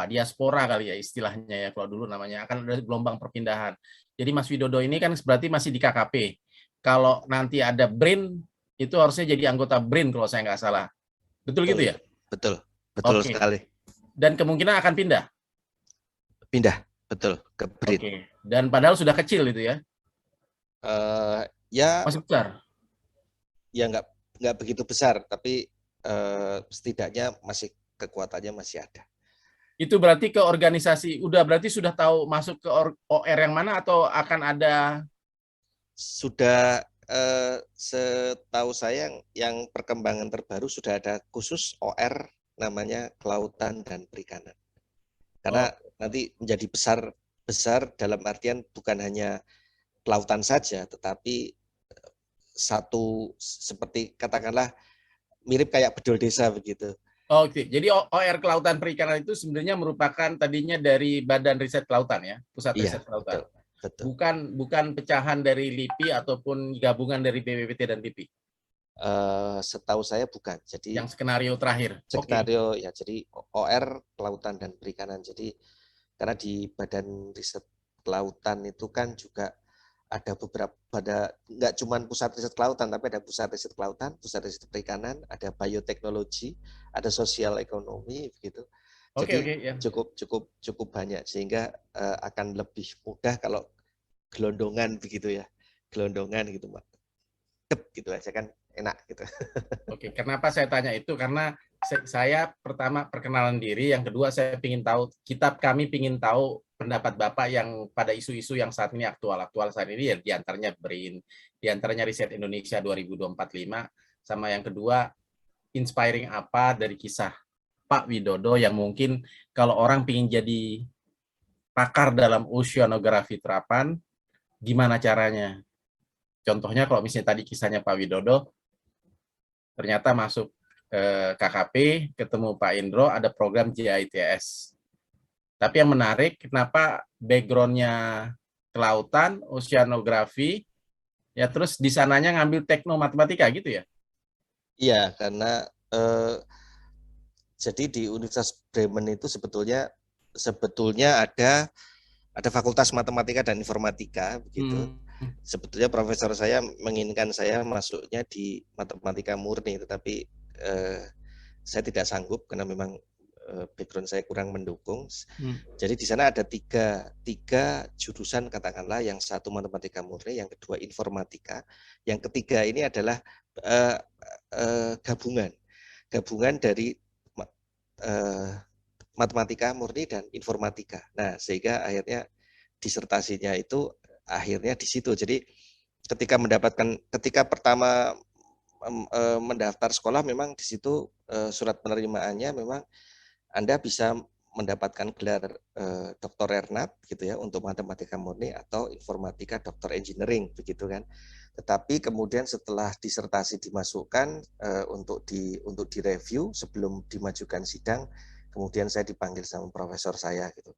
diaspora kali ya istilahnya ya, kalau dulu namanya, akan ada gelombang perpindahan. Jadi Mas Widodo ini kan berarti masih di KKP. Kalau nanti ada BRIN, itu harusnya jadi anggota BRIN kalau saya nggak salah. Betul gitu ya? Betul, betul Oke. sekali. Dan kemungkinan akan pindah? Pindah, betul, ke BRIN. Oke. Dan padahal sudah kecil itu ya? Ya, Masih besar? ya nggak begitu besar, tapi setidaknya kekuatannya masih ada. Itu berarti ke organisasi, berarti sudah tahu masuk ke OR yang mana atau akan ada? Sudah, setahu saya yang perkembangan terbaru sudah ada khusus OR namanya Kelautan dan Perikanan. Karena nanti menjadi besar dalam artian bukan hanya kelautan saja, tetapi satu seperti katakanlah mirip kayak bedol desa begitu. Oke, jadi OR Kelautan Perikanan itu sebenarnya merupakan tadinya dari Badan Riset Kelautan ya, Pusat Riset Kelautan. Betul. Bukan pecahan dari LIPI ataupun gabungan dari BPPT dan LIPI. Setahu saya bukan. Jadi yang skenario terakhir. Skenario ya, jadi OR Kelautan dan Perikanan. Jadi karena di Badan Riset Kelautan itu kan juga ada nggak cuma pusat riset kelautan, tapi ada pusat riset kelautan, pusat riset perikanan, ada bioteknologi, ada sosial ekonomi begitu. Jadi cukup banyak sehingga akan lebih mudah kalau gelondongan begitu ya, gelondongan gitu Mbak. Gitu aja kan enak gitu. Oke, kenapa saya tanya itu? Karena saya pertama perkenalan diri, yang kedua saya kami ingin tahu pendapat Bapak yang pada isu-isu yang saat ini aktual saat ini ya, diantaranya BRIN, diantaranya Riset Indonesia 2045, sama yang kedua inspiring apa dari kisah Pak Widodo yang mungkin kalau orang ingin jadi pakar dalam oceanografi terapan, gimana caranya? Contohnya kalau misalnya tadi kisahnya Pak Widodo, ternyata masuk KKP, ketemu Pak Indro, ada program JITS. Tapi yang menarik, kenapa background-nya kelautan, oceanografi, ya terus di sananya ngambil teknomatematika gitu ya? Iya, karena jadi di Universitas Bremen itu sebetulnya ada fakultas matematika dan informatika begitu. Sebetulnya profesor saya menginginkan saya masuknya di matematika murni, tetapi saya tidak sanggup karena memang background saya kurang mendukung. Jadi di sana ada tiga jurusan katakanlah, yang satu matematika murni, yang kedua informatika, yang ketiga ini adalah gabungan dari matematika murni dan informatika. Nah, sehingga akhirnya disertasinya itu akhirnya di situ. Jadi ketika pertama mendaftar sekolah, memang di situ surat penerimaannya memang Anda bisa mendapatkan gelar Dr. Ernat gitu ya untuk matematika murni atau informatika Dr. Engineering begitu kan. Tetapi kemudian setelah disertasi dimasukkan untuk direview sebelum dimajukan sidang, kemudian saya dipanggil sama profesor saya gitu.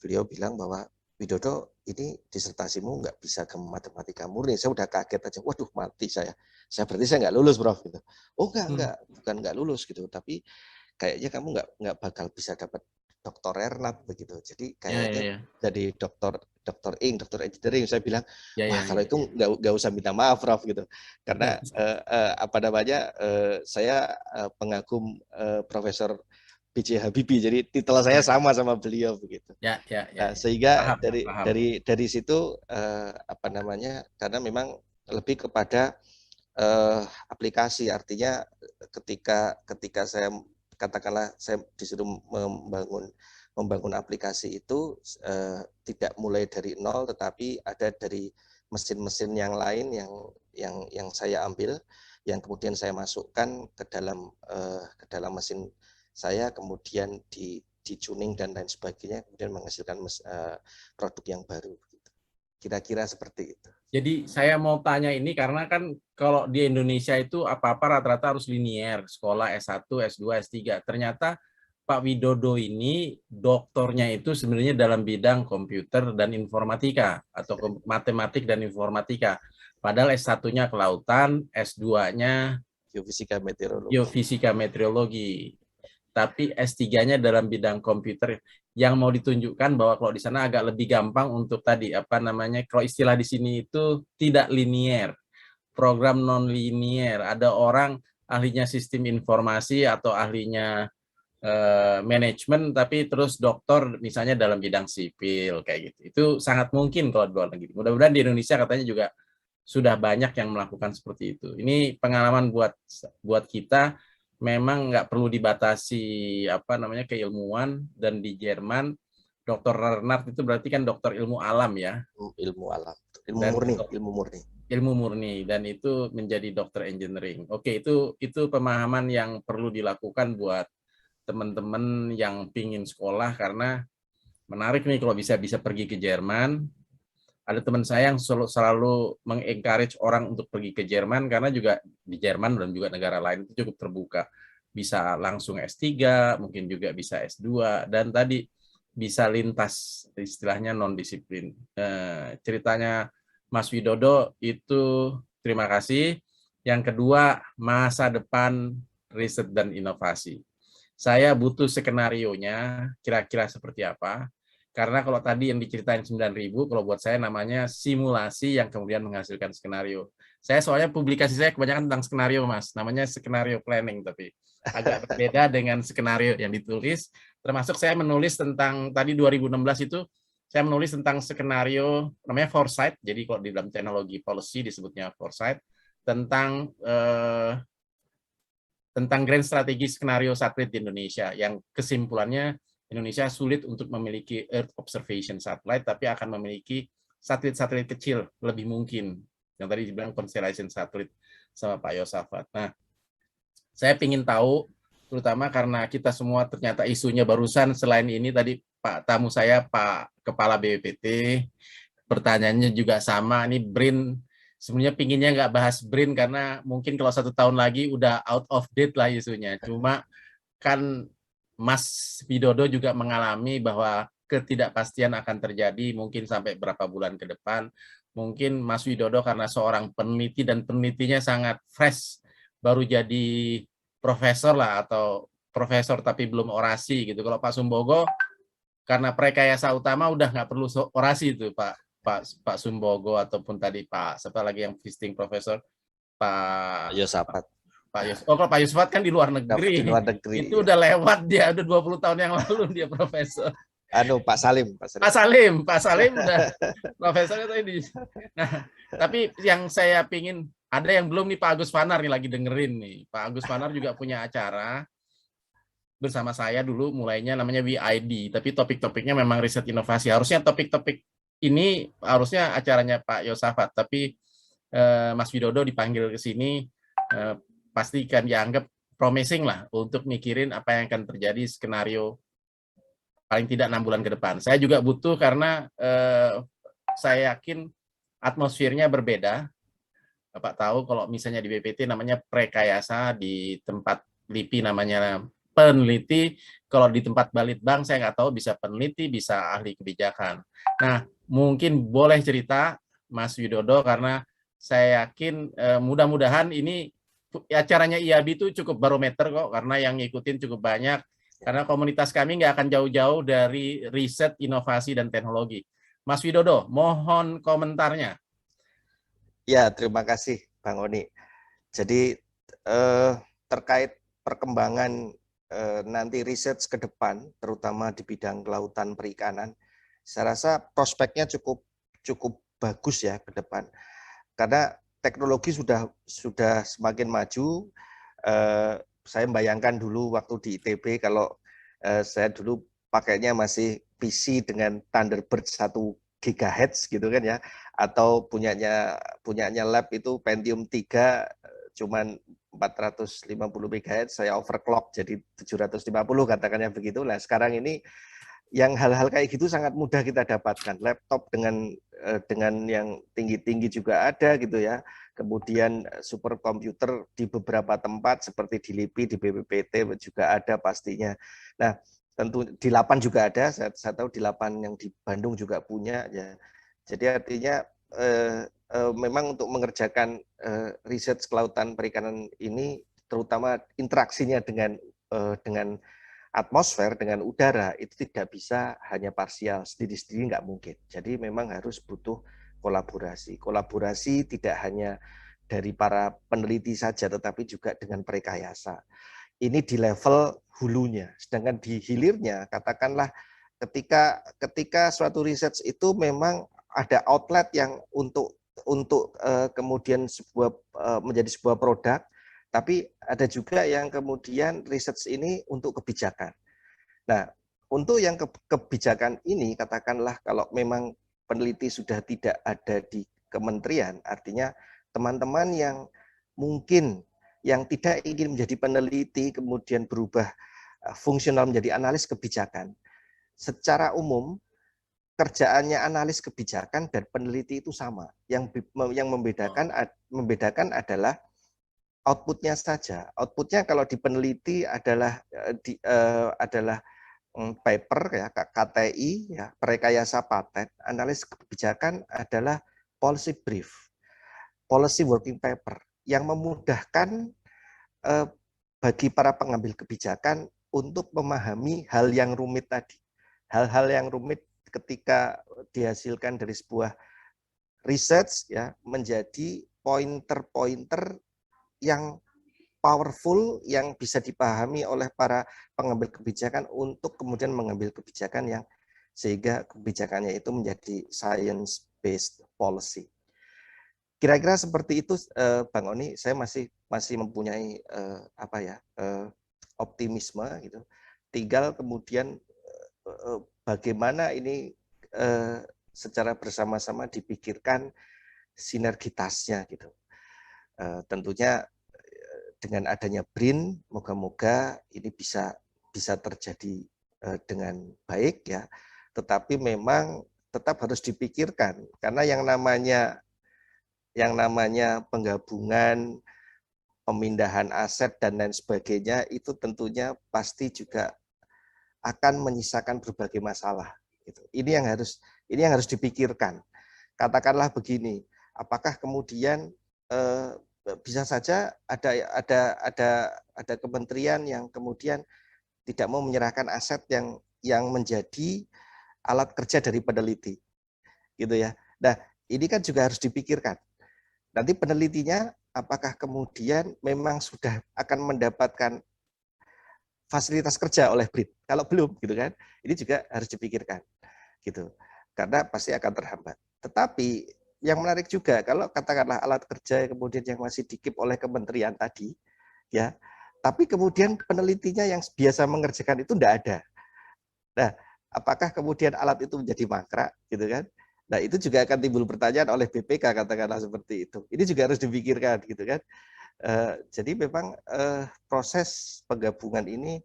Beliau bilang bahwa Widodo, ini disertasimu nggak bisa ke matematika murni. Saya udah kaget aja. Waduh, mati saya. Berarti saya nggak lulus, Prof. Gitu. Oh enggak, bukan nggak lulus gitu. Tapi kayaknya kamu nggak bakal bisa dapat Dr. Ernat begitu. Jadi kayaknya jadi Dr. Engineering. Saya bilang, kalau itu nggak usah minta maaf, Prof. Gitu. Karena saya pengagum Profesor B.J. Habibie, jadi titel saya sama beliau begitu. Nah, sehingga dari situ karena memang lebih kepada aplikasi, artinya ketika saya katakanlah saya disuruh membangun aplikasi itu tidak mulai dari nol, tetapi ada dari mesin-mesin yang lain yang saya ambil, yang kemudian saya masukkan ke dalam mesin saya, kemudian di-tuning dan lain sebagainya, kemudian menghasilkan produk yang baru. Kira-kira seperti itu. Jadi saya mau tanya ini karena kan kalau di Indonesia itu apa-apa rata-rata harus linier, sekolah S1, S2, S3. Ternyata Pak Widodo ini doktornya itu sebenarnya dalam bidang komputer dan informatika atau matematik dan informatika. Padahal S1-nya kelautan, S2-nya Geofisika meteorologi. Geofisika meteorologi. Tapi S3-nya dalam bidang komputer, yang mau ditunjukkan bahwa kalau di sana agak lebih gampang untuk tadi apa namanya, kalau istilah di sini itu tidak linier, program non linier. Ada orang ahlinya sistem informasi atau ahlinya manajemen, tapi terus doktor misalnya dalam bidang sipil kayak gitu. Itu sangat mungkin kalau di luar negeri. Mudah-mudahan di Indonesia katanya juga sudah banyak yang melakukan seperti itu. Ini pengalaman buat kita, memang nggak perlu dibatasi apa namanya keilmuan. Dan di Jerman Dr. Renard itu berarti kan dokter ilmu alam ya. Ilmu alam, ilmu murni, dan itu menjadi dokter engineering. Oke, itu pemahaman yang perlu dilakukan buat teman-teman yang pingin sekolah, karena menarik nih kalau bisa pergi ke Jerman. Ada teman saya yang selalu mengencourage orang untuk pergi ke Jerman, karena juga di Jerman dan juga negara lain itu cukup terbuka. Bisa langsung S3, mungkin juga bisa S2, dan tadi bisa lintas istilahnya non-disiplin. Ceritanya Mas Widodo itu terima kasih. Yang kedua, masa depan riset dan inovasi. Saya butuh skenario-nya kira-kira seperti apa. Karena kalau tadi yang diceritain 9.000, kalau buat saya namanya simulasi yang kemudian menghasilkan skenario. Saya soalnya publikasi saya kebanyakan tentang skenario, Mas. Namanya skenario planning, tapi agak berbeda dengan skenario yang ditulis. Termasuk saya menulis tentang, tadi 2016 itu, saya menulis tentang skenario, namanya foresight. Jadi kalau di dalam teknologi policy disebutnya foresight, tentang grand strategi skenario satelit di Indonesia, yang kesimpulannya Indonesia sulit untuk memiliki Earth Observation Satellite, tapi akan memiliki satelit-satelit kecil lebih mungkin, yang tadi dibilang constellation satelit sama Pak Yosafat. Nah, saya ingin tahu, terutama karena kita semua ternyata isunya barusan, selain ini tadi Pak tamu saya, Pak Kepala BPPT, pertanyaannya juga sama, ini BRIN. Sebenarnya pinginnya nggak bahas BRIN karena mungkin kalau 1 tahun lagi udah out of date lah isunya. Cuma kan Mas Widodo juga mengalami bahwa ketidakpastian akan terjadi mungkin sampai berapa bulan ke depan. Mungkin Mas Widodo karena seorang peneliti dan penelitinya sangat fresh, baru jadi profesor lah, atau profesor tapi belum orasi gitu. Kalau Pak Sumbogo karena Prekayasa Utama udah nggak perlu orasi itu Pak Sumbogo, ataupun tadi siapa lagi yang visiting profesor, Pak Yosafat. Kalau Pak Yosafat kan di luar negeri. Itu udah lewat dia, udah 20 tahun yang lalu dia profesor. Pak Salim udah profesor tadi. Nah, tapi yang saya pingin, ada yang belum nih, Pak Agus Fanar nih lagi dengerin nih. Pak Agus Fanar juga punya acara bersama saya dulu, mulainya namanya WID, tapi topik-topiknya memang riset inovasi. Harusnya topik-topik ini harusnya acaranya Pak Yosafat, tapi Mas Widodo dipanggil ke sini, pasti kan dianggap promising lah untuk mikirin apa yang akan terjadi skenario paling tidak 6 bulan ke depan. Saya juga butuh karena saya yakin atmosfernya berbeda. Bapak tahu kalau misalnya di BPT namanya Prekayasa, di tempat LIPI namanya peneliti, kalau di tempat Balitbang saya nggak tahu bisa peneliti, bisa ahli kebijakan. Nah, mungkin boleh cerita Mas Widodo, karena saya yakin mudah-mudahan ini acaranya IAB itu cukup barometer kok, karena yang ngikutin cukup banyak, karena komunitas kami nggak akan jauh-jauh dari riset, inovasi, dan teknologi. Mas Widodo, mohon komentarnya. Ya, terima kasih Bang Oni. Jadi terkait perkembangan nanti riset ke depan, terutama di bidang kelautan perikanan, saya rasa prospeknya cukup bagus ya ke depan, karena teknologi sudah semakin maju. Saya membayangkan dulu waktu di ITB, kalau saya dulu pakainya masih PC dengan Thunderbird 1 GHz gitu kan ya, atau punyanya lab itu Pentium 3 cuman 450 MHz, saya overclock jadi 750 katakannya begitu. Nah, sekarang ini yang hal-hal kayak gitu sangat mudah kita dapatkan. Laptop dengan yang tinggi-tinggi juga ada gitu ya. Kemudian superkomputer di beberapa tempat seperti di LIPI, di BPPT juga ada pastinya. Nah, tentu di LAPAN juga ada. Saya tahu di LAPAN yang di Bandung juga punya ya. Jadi artinya memang untuk mengerjakan riset kelautan perikanan ini, terutama interaksinya dengan atmosfer, dengan udara, itu tidak bisa hanya parsial, sendiri-sendiri nggak mungkin. Jadi memang harus butuh kolaborasi. Kolaborasi tidak hanya dari para peneliti saja, tetapi juga dengan perekayasa. Ini di level hulunya, sedangkan di hilirnya, katakanlah ketika suatu riset itu memang ada outlet yang untuk kemudian menjadi sebuah produk, tapi ada juga yang kemudian riset ini untuk kebijakan. Nah, untuk yang kebijakan ini, katakanlah kalau memang peneliti sudah tidak ada di kementerian, artinya teman-teman yang mungkin yang tidak ingin menjadi peneliti kemudian berubah fungsional menjadi analis kebijakan. Secara umum, kerjaannya analis kebijakan dan peneliti itu sama. Yang membedakan adalah outputnya saja. Outputnya kalau di peneliti adalah paper ya, KTI ya, perekayasa paten. Analis kebijakan adalah policy brief, policy working paper yang memudahkan bagi para pengambil kebijakan untuk memahami hal yang rumit tadi. Hal-hal yang rumit ketika dihasilkan dari sebuah research ya menjadi pointer-pointer yang powerful yang bisa dipahami oleh para pengambil kebijakan untuk kemudian mengambil kebijakan yang sehingga kebijakannya itu menjadi science based policy. Kira-kira seperti itu, Bang Oni. Saya masih mempunyai optimisme gitu. Tinggal kemudian bagaimana ini secara bersama-sama dipikirkan sinergitasnya gitu. Tentunya dengan adanya BRIN, moga-moga ini bisa terjadi dengan baik ya. Tetapi memang tetap harus dipikirkan karena yang namanya penggabungan, pemindahan aset dan lain sebagainya itu tentunya pasti juga akan menyisakan berbagai masalah. Ini yang harus dipikirkan. Katakanlah begini, apakah kemudian bisa saja ada kementerian yang kemudian tidak mau menyerahkan aset yang menjadi alat kerja dari peneliti, gitu ya. Nah, ini kan juga harus dipikirkan. Nanti penelitinya apakah kemudian memang sudah akan mendapatkan fasilitas kerja oleh BRIN? Kalau belum, gitu kan? Ini juga harus dipikirkan, gitu. Karena pasti akan terhambat. Tetapi yang menarik juga kalau katakanlah alat kerja kemudian yang masih dikip oleh kementerian tadi, ya, tapi kemudian penelitinya yang biasa mengerjakan itu tidak ada. Nah, apakah kemudian alat itu menjadi mangkrak, gitu kan? Nah, itu juga akan timbul pertanyaan oleh BPK, katakanlah seperti itu. Ini juga harus dipikirkan, gitu kan? Jadi memang proses penggabungan ini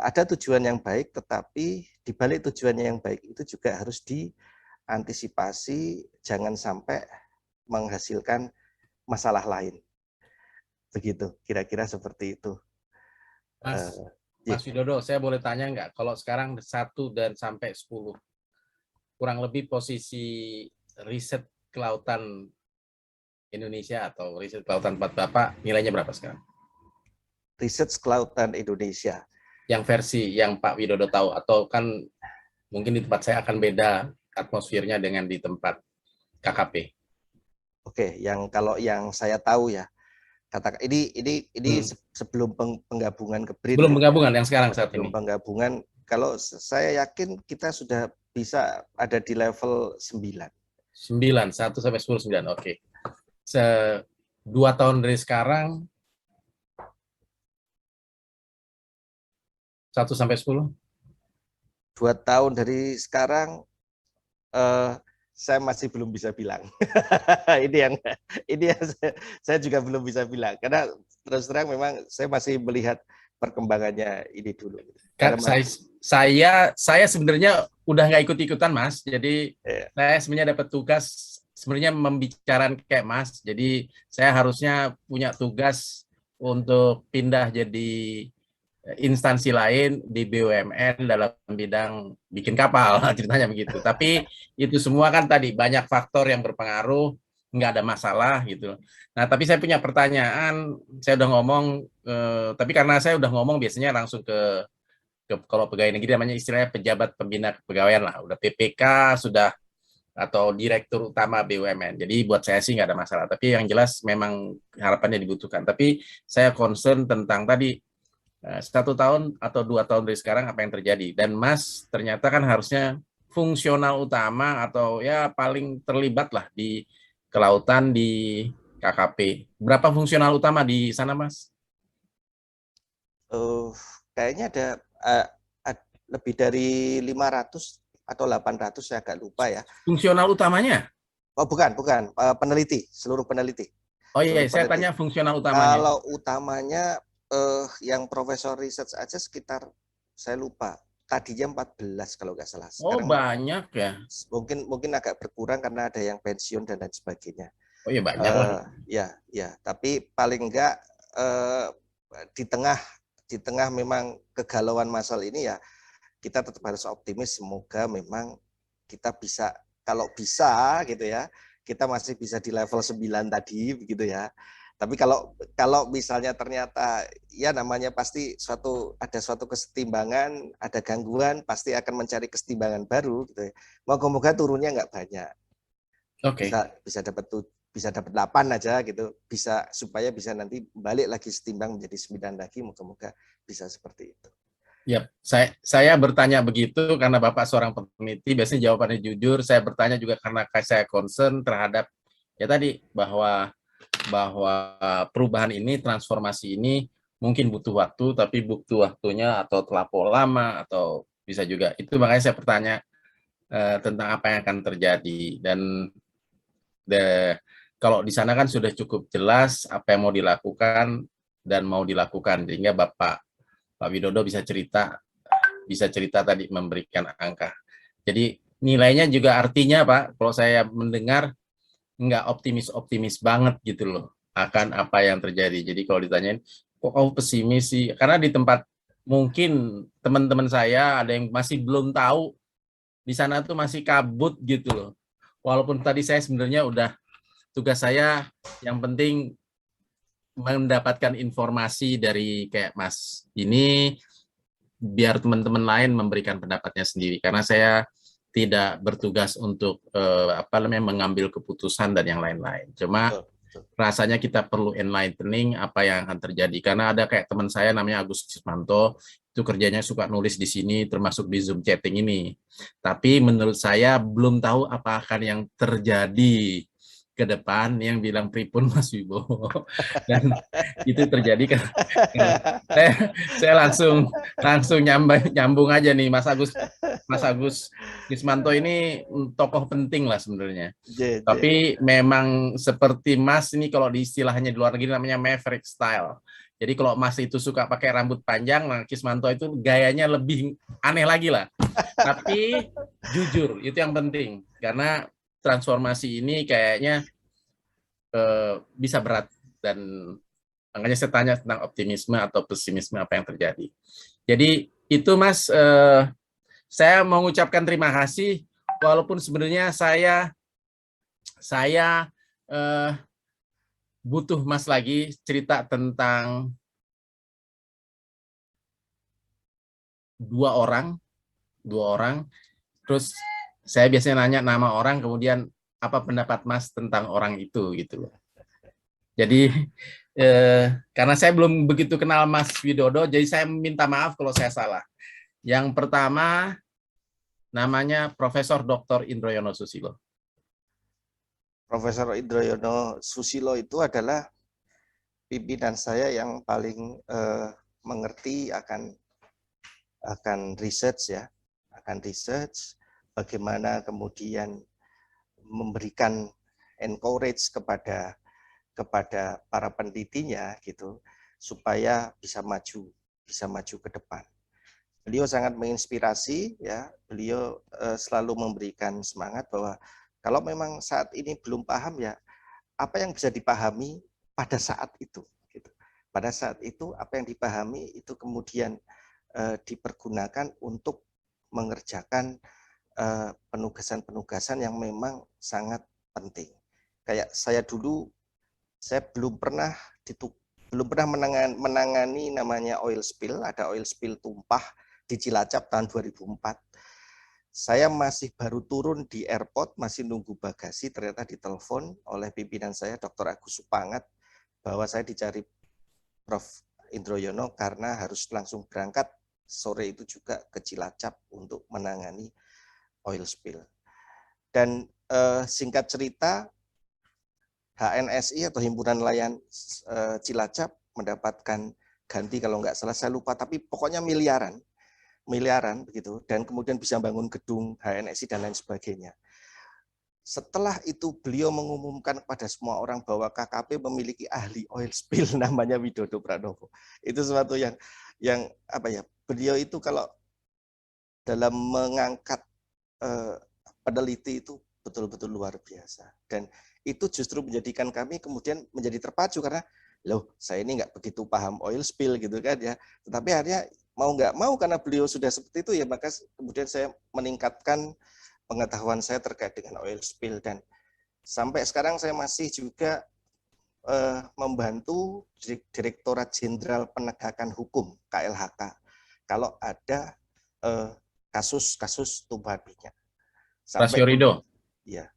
ada tujuan yang baik, tetapi di balik tujuannya yang baik itu juga harus diantisipasi, jangan sampai menghasilkan masalah lain. Begitu, kira-kira seperti itu. Mas Widodo, saya boleh tanya nggak? Kalau sekarang 1 dan sampai 10, kurang lebih posisi riset kelautan Indonesia atau riset kelautan tempat Bapak nilainya berapa sekarang? Riset kelautan Indonesia. Yang versi yang Pak Widodo tahu, atau kan mungkin di tempat saya akan beda atmosfernya dengan di tempat KKP. Oke, kalau yang saya tahu ya, katakan ini sebelum penggabungan ke BRIN. Belum penggabungan yang sekarang saat ini. Belum penggabungan, kalau saya yakin kita sudah bisa ada di level 9. 9, 1 sampai 10, 9. Oke. 2 tahun dari sekarang 1 sampai 10? 2 tahun dari sekarang saya masih belum bisa bilang. ini yang saya juga belum bisa bilang karena terus terang memang saya masih melihat perkembangannya ini dulu. Kan saya sebenarnya udah nggak ikut-ikutan, Mas. Jadi saya sebenarnya dapat tugas sebenarnya membicarakan kayak Mas. Jadi saya harusnya punya tugas untuk pindah jadi instansi lain di BUMN dalam bidang bikin kapal, ceritanya begitu. Tapi itu semua kan tadi banyak faktor yang berpengaruh, nggak ada masalah gitu. Nah, tapi saya punya pertanyaan, saya udah ngomong, tapi karena saya udah ngomong biasanya langsung ke kalau pegawai negeri namanya istilahnya pejabat pembina kepegawaian lah, udah PPK sudah atau direktur utama BUMN. Jadi buat saya sih nggak ada masalah. Tapi yang jelas memang harapannya dibutuhkan. Tapi saya concern tentang tadi 1 tahun atau 2 tahun dari sekarang apa yang terjadi. Dan Mas ternyata kan harusnya fungsional utama atau ya paling terlibat lah di kelautan di KKP. Berapa fungsional utama di sana, Mas? Kayaknya ada lebih dari 500 atau 800, saya agak lupa ya. Fungsional utamanya? Oh, bukan, peneliti, seluruh peneliti. Oh iya, Seluruh saya peneliti. tanya fungsional utamanya. Kalau utamanya yang profesor research aja sekitar, saya lupa, tadinya 14 kalau nggak salah. Sekarang, oh banyak ya. Mungkin agak berkurang karena ada yang pensiun dan lain sebagainya. Oh iya banyak lah. Ya, tapi paling enggak di tengah memang kegalauan masal ini ya, kita tetap harus optimis, semoga memang kita bisa, kalau bisa gitu ya, kita masih bisa di level 9 tadi begitu ya. Tapi kalau misalnya ternyata ya namanya pasti ada suatu kesetimbangan, ada gangguan, pasti akan mencari kesetimbangan baru gitu ya. Moga-moga turunnya nggak banyak. Oke. Bisa dapat 8 aja gitu, supaya bisa nanti balik lagi setimbang menjadi 9 lagi, moga-moga bisa seperti itu. Ya, saya bertanya begitu karena Bapak seorang peneliti, biasanya jawabannya jujur. Saya bertanya juga karena saya concern terhadap ya tadi bahwa perubahan ini, transformasi ini mungkin butuh waktu, tapi butuh waktunya atau terlalu lama atau bisa juga. Itu makanya saya bertanya tentang apa yang akan terjadi. Dan kalau di sana kan sudah cukup jelas apa yang mau dilakukan dan mau dilakukan, sehingga Pak Widodo bisa cerita tadi memberikan angka. Jadi nilainya juga artinya Pak, kalau saya mendengar nggak optimis banget gitu loh akan apa yang terjadi. Jadi kalau ditanyain, kok kamu pesimis sih? Karena di tempat mungkin teman-teman saya ada yang masih belum tahu, di sana tuh masih kabut gitu loh. Walaupun tadi saya sebenarnya udah, tugas saya yang penting mendapatkan informasi dari kayak Mas ini, biar teman-teman lain memberikan pendapatnya sendiri, karena saya tidak bertugas untuk mengambil keputusan dan yang lain-lain. Cuma rasanya kita perlu enlightening apa yang akan terjadi, karena ada kayak teman saya namanya Agus Cismanto, itu kerjanya suka nulis di sini, termasuk di Zoom chatting ini. Tapi menurut saya belum tahu apa akan yang terjadi ke depan, yang bilang pripun Mas Wibowo. Dan itu terjadi kan. Saya langsung nyambung aja nih, Mas Agus Cismanto ini tokoh penting lah sebenarnya. Tapi memang seperti Mas ini, kalau di istilahnya di luar negeri namanya maverick style. Jadi kalau Mas itu suka pakai rambut panjang, nah Cismanto itu gayanya lebih aneh lagi lah. Tapi jujur, itu yang penting. Karena transformasi ini kayaknya bisa berat, dan makanya saya tanya tentang optimisme atau pesimisme apa yang terjadi. Jadi itu Mas, saya mau mengucapkan terima kasih, walaupun sebenarnya saya butuh Mas lagi cerita tentang 2 orang, terus saya biasanya nanya nama orang, kemudian apa pendapat Mas tentang orang itu gitu loh. Jadi karena saya belum begitu kenal Mas Widodo, jadi saya minta maaf kalau saya salah. Yang pertama namanya Profesor Dr. Indroyono Susilo. Profesor Indroyono Susilo itu adalah pimpinan saya yang paling mengerti akan research ya, bagaimana kemudian memberikan encourage kepada para penelitinya gitu, supaya bisa maju ke depan. Beliau sangat menginspirasi ya, beliau selalu memberikan semangat bahwa kalau memang saat ini belum paham ya, apa yang bisa dipahami pada saat itu gitu. pada saat itu apa yang dipahami itu kemudian dipergunakan untuk mengerjakan penugasan-penugasan yang memang sangat penting. Kayak saya dulu, saya belum pernah menangani namanya oil spill, ada oil spill tumpah di Cilacap tahun 2004. Saya masih baru turun di airport, masih nunggu bagasi, ternyata ditelepon oleh pimpinan saya, Dr. Agus Supangat, bahwa saya dicari Prof. Indroyono karena harus langsung berangkat sore itu juga ke Cilacap untuk menangani oil spill. Dan singkat cerita, HNSI atau Himpunan Nelayan Cilacap mendapatkan ganti kalau nggak salah, saya lupa, tapi pokoknya miliaran begitu, dan kemudian bisa bangun gedung HNSI dan lain sebagainya. Setelah itu beliau mengumumkan kepada semua orang bahwa KKP memiliki ahli oil spill namanya Widodo Pranowo. Itu sesuatu yang apa ya, beliau itu kalau dalam mengangkat peneliti itu betul-betul luar biasa, dan itu justru menjadikan kami kemudian menjadi terpacu karena loh, saya ini nggak begitu paham oil spill gitu kan ya, tetapi akhirnya mau nggak mau karena beliau sudah seperti itu ya, maka kemudian saya meningkatkan pengetahuan saya terkait dengan oil spill, dan sampai sekarang saya masih juga membantu Direktorat Jenderal Penegakan Hukum KLHK kalau ada kasus-kasus tumpahan minyak. Rasio Rido. Ya.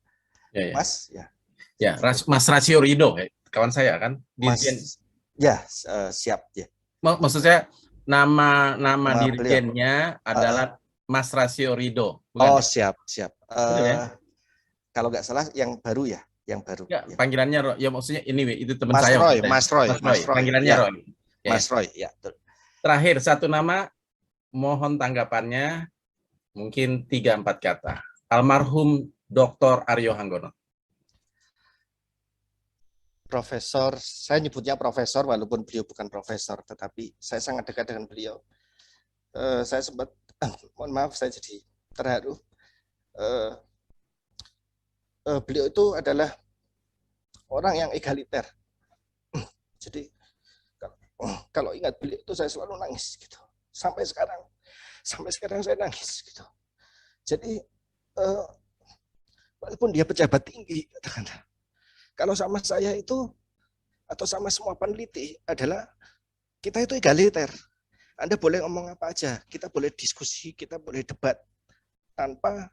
Ya. Mas, ya. Ya, Mas Rasio Rido, kawan saya kan. Dirjen. Mas, ya, siap ya. Maksud saya nama dirjennya beliau adalah Mas Rasio Rido. Bukan? Oh, siap. Betul, ya? Kalau nggak salah yang baru ya, yang baru. Ya, panggilannya ya maksudnya ini itu teman Mas saya. Roy, Mas Roy. Panggilannya ya. Roy. Ya. Mas Roy, ya. Terakhir satu nama, mohon tanggapannya mungkin 3-4 kata. Almarhum Dr. Aryo Hanggono. Profesor, saya nyebutnya profesor walaupun beliau bukan profesor, tetapi saya sangat dekat dengan beliau. Saya sempat, mohon maaf saya jadi terharu. Beliau itu adalah orang yang egaliter. Jadi kalau ingat beliau itu saya selalu nangis gitu. Sampai sekarang saya nangis gitu. Jadi walaupun dia pejabat tinggi, katakanlah, kalau sama saya itu atau sama semua peneliti adalah kita itu egaliter. Anda boleh ngomong apa aja, kita boleh diskusi, kita boleh debat tanpa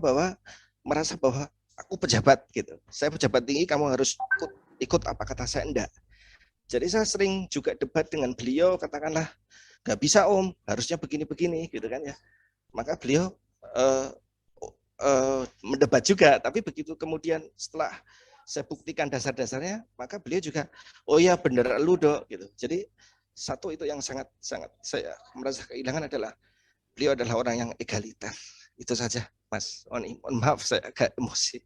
bahwa merasa bahwa aku pejabat gitu. Saya pejabat tinggi, kamu harus ikut apa kata saya, enggak. Jadi saya sering juga debat dengan beliau, katakanlah nggak bisa om, harusnya begini-begini gitu kan ya. Maka beliau mendebat juga, tapi begitu kemudian setelah saya buktikan dasar-dasarnya, maka beliau juga, oh ya bener lu dok gitu. Jadi satu itu yang sangat saya merasa kehilangan adalah beliau adalah orang yang egaliter. Itu saja, Mas Oni. Mohon maaf saya agak emosi.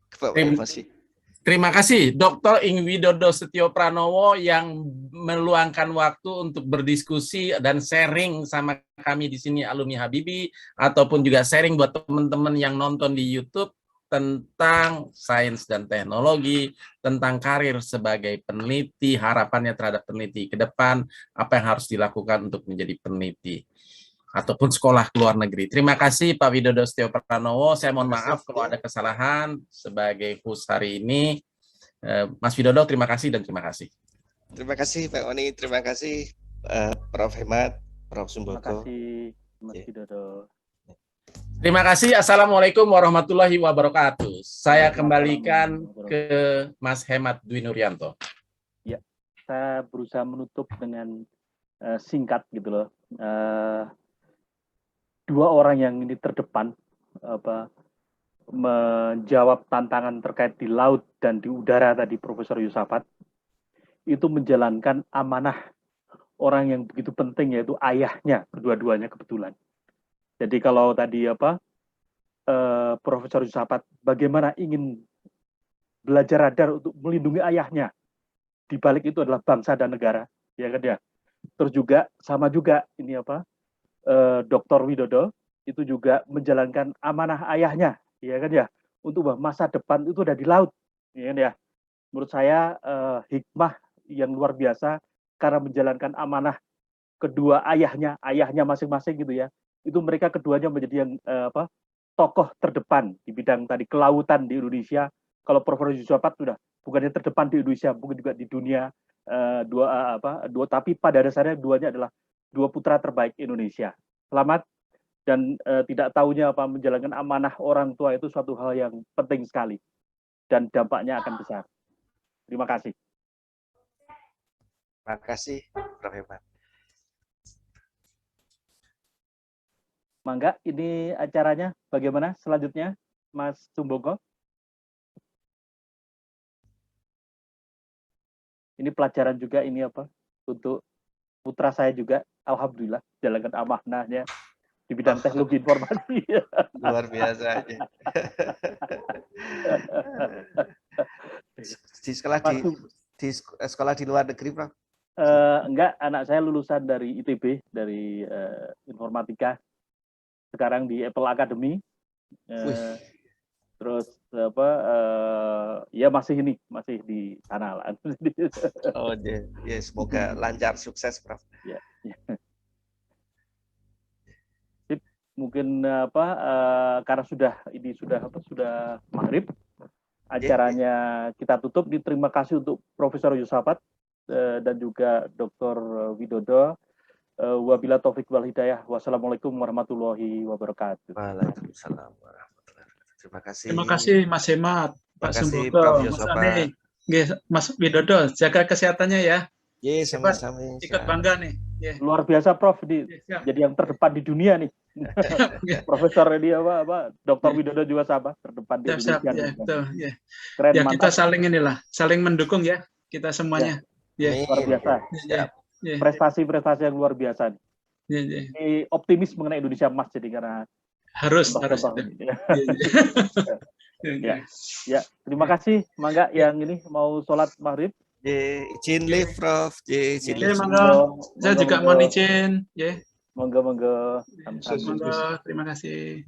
Terima kasih Dr. Ing Widodo Setio Pranowo yang meluangkan waktu untuk berdiskusi dan sharing sama kami di sini alumni Habibie, ataupun juga sharing buat teman-teman yang nonton di YouTube tentang sains dan teknologi, tentang karir sebagai peneliti, harapannya terhadap peneliti ke depan, apa yang harus dilakukan untuk menjadi peneliti ataupun sekolah ke luar negeri. Terima kasih Pak Widodo Setio Pranowo. Saya mohon maaf kalau ada kesalahan sebagai host hari ini. Mas Widodo, terima kasih dan terima kasih. Terima kasih Pak Oni, terima kasih Prof. Hemat, Prof. Sumboko. Terima kasih Mas Widodo. Terima kasih. Assalamualaikum warahmatullahi wabarakatuh. Saya kembalikan ke Mas Hemat Dwi Nuryanto. Ya, saya berusaha menutup dengan singkat gitu loh. Dua orang yang ini terdepan menjawab tantangan terkait di laut dan di udara tadi, Profesor Yusafat, itu menjalankan amanah orang yang begitu penting, yaitu ayahnya, kedua-duanya kebetulan. Jadi kalau tadi Profesor Yusafat bagaimana ingin belajar radar untuk melindungi ayahnya, di balik itu adalah bangsa dan negara, ya kan ya. Terus juga sama juga ini Dr. Widodo itu juga menjalankan amanah ayahnya, ya kan ya, untuk masa depan itu udah di laut, ya kan ya. Menurut saya hikmah yang luar biasa karena menjalankan amanah kedua ayahnya masing-masing gitu ya. Itu mereka keduanya menjadi yang tokoh terdepan di bidang tadi kelautan di Indonesia. Kalau Profesor Yusafat sudah bukannya terdepan di Indonesia, mungkin juga di dunia, tapi pada dasarnya duanya adalah dua putra terbaik Indonesia. Selamat, dan tidak tahunya menjalankan amanah orang tua itu suatu hal yang penting sekali dan dampaknya akan besar. Terima kasih. Terima kasih, Prof. Hemat. Mangga, ini acaranya bagaimana selanjutnya, Mas Sumbongko? Ini pelajaran juga ini untuk putra saya juga, alhamdulillah jalankan amanahnya di bidang teknologi informasi. Luar biasa aja. Di sekolah di luar negeri, Prof? Enggak, anak saya lulusan dari ITB, dari informatika. Sekarang di Apple Academy. Terus ya masih di sana lah. Oh, ya, semoga lancar, sukses, Prof. Ya. Mungkin karena sudah maghrib, acaranya kita tutup. Terima kasih untuk Profesor Yusafat dan juga Dr. Widodo. Wabila taufik wal hidayah. Wassalamualaikum warahmatullahi wabarakatuh. Waalaikumsalam warahmatullahi wabarakatuh. Terima kasih. Terima kasih Mas Hemat, Pak Sumbongko, Mas Ani, Mas Widodo. Jaga kesehatannya ya. Yes, sama-sama. Ikut bangga nih. Luar biasa, Prof. Jadi yang terdepan di dunia nih. Profesor ini Dr. Widodo juga sama terdepan di Indonesia. Keren, ya, kita saling mendukung ya, kita semuanya. Luar biasa. Prestasi-prestasi yang luar biasa. Ini optimis mengenai Indonesia Emas, jadi karena harus. Ya, terima kasih. Mangga yang ini mau sholat maghrib. Izin live, Prof. Izin live. Saya juga mau izin. Monggo. Terima kasih.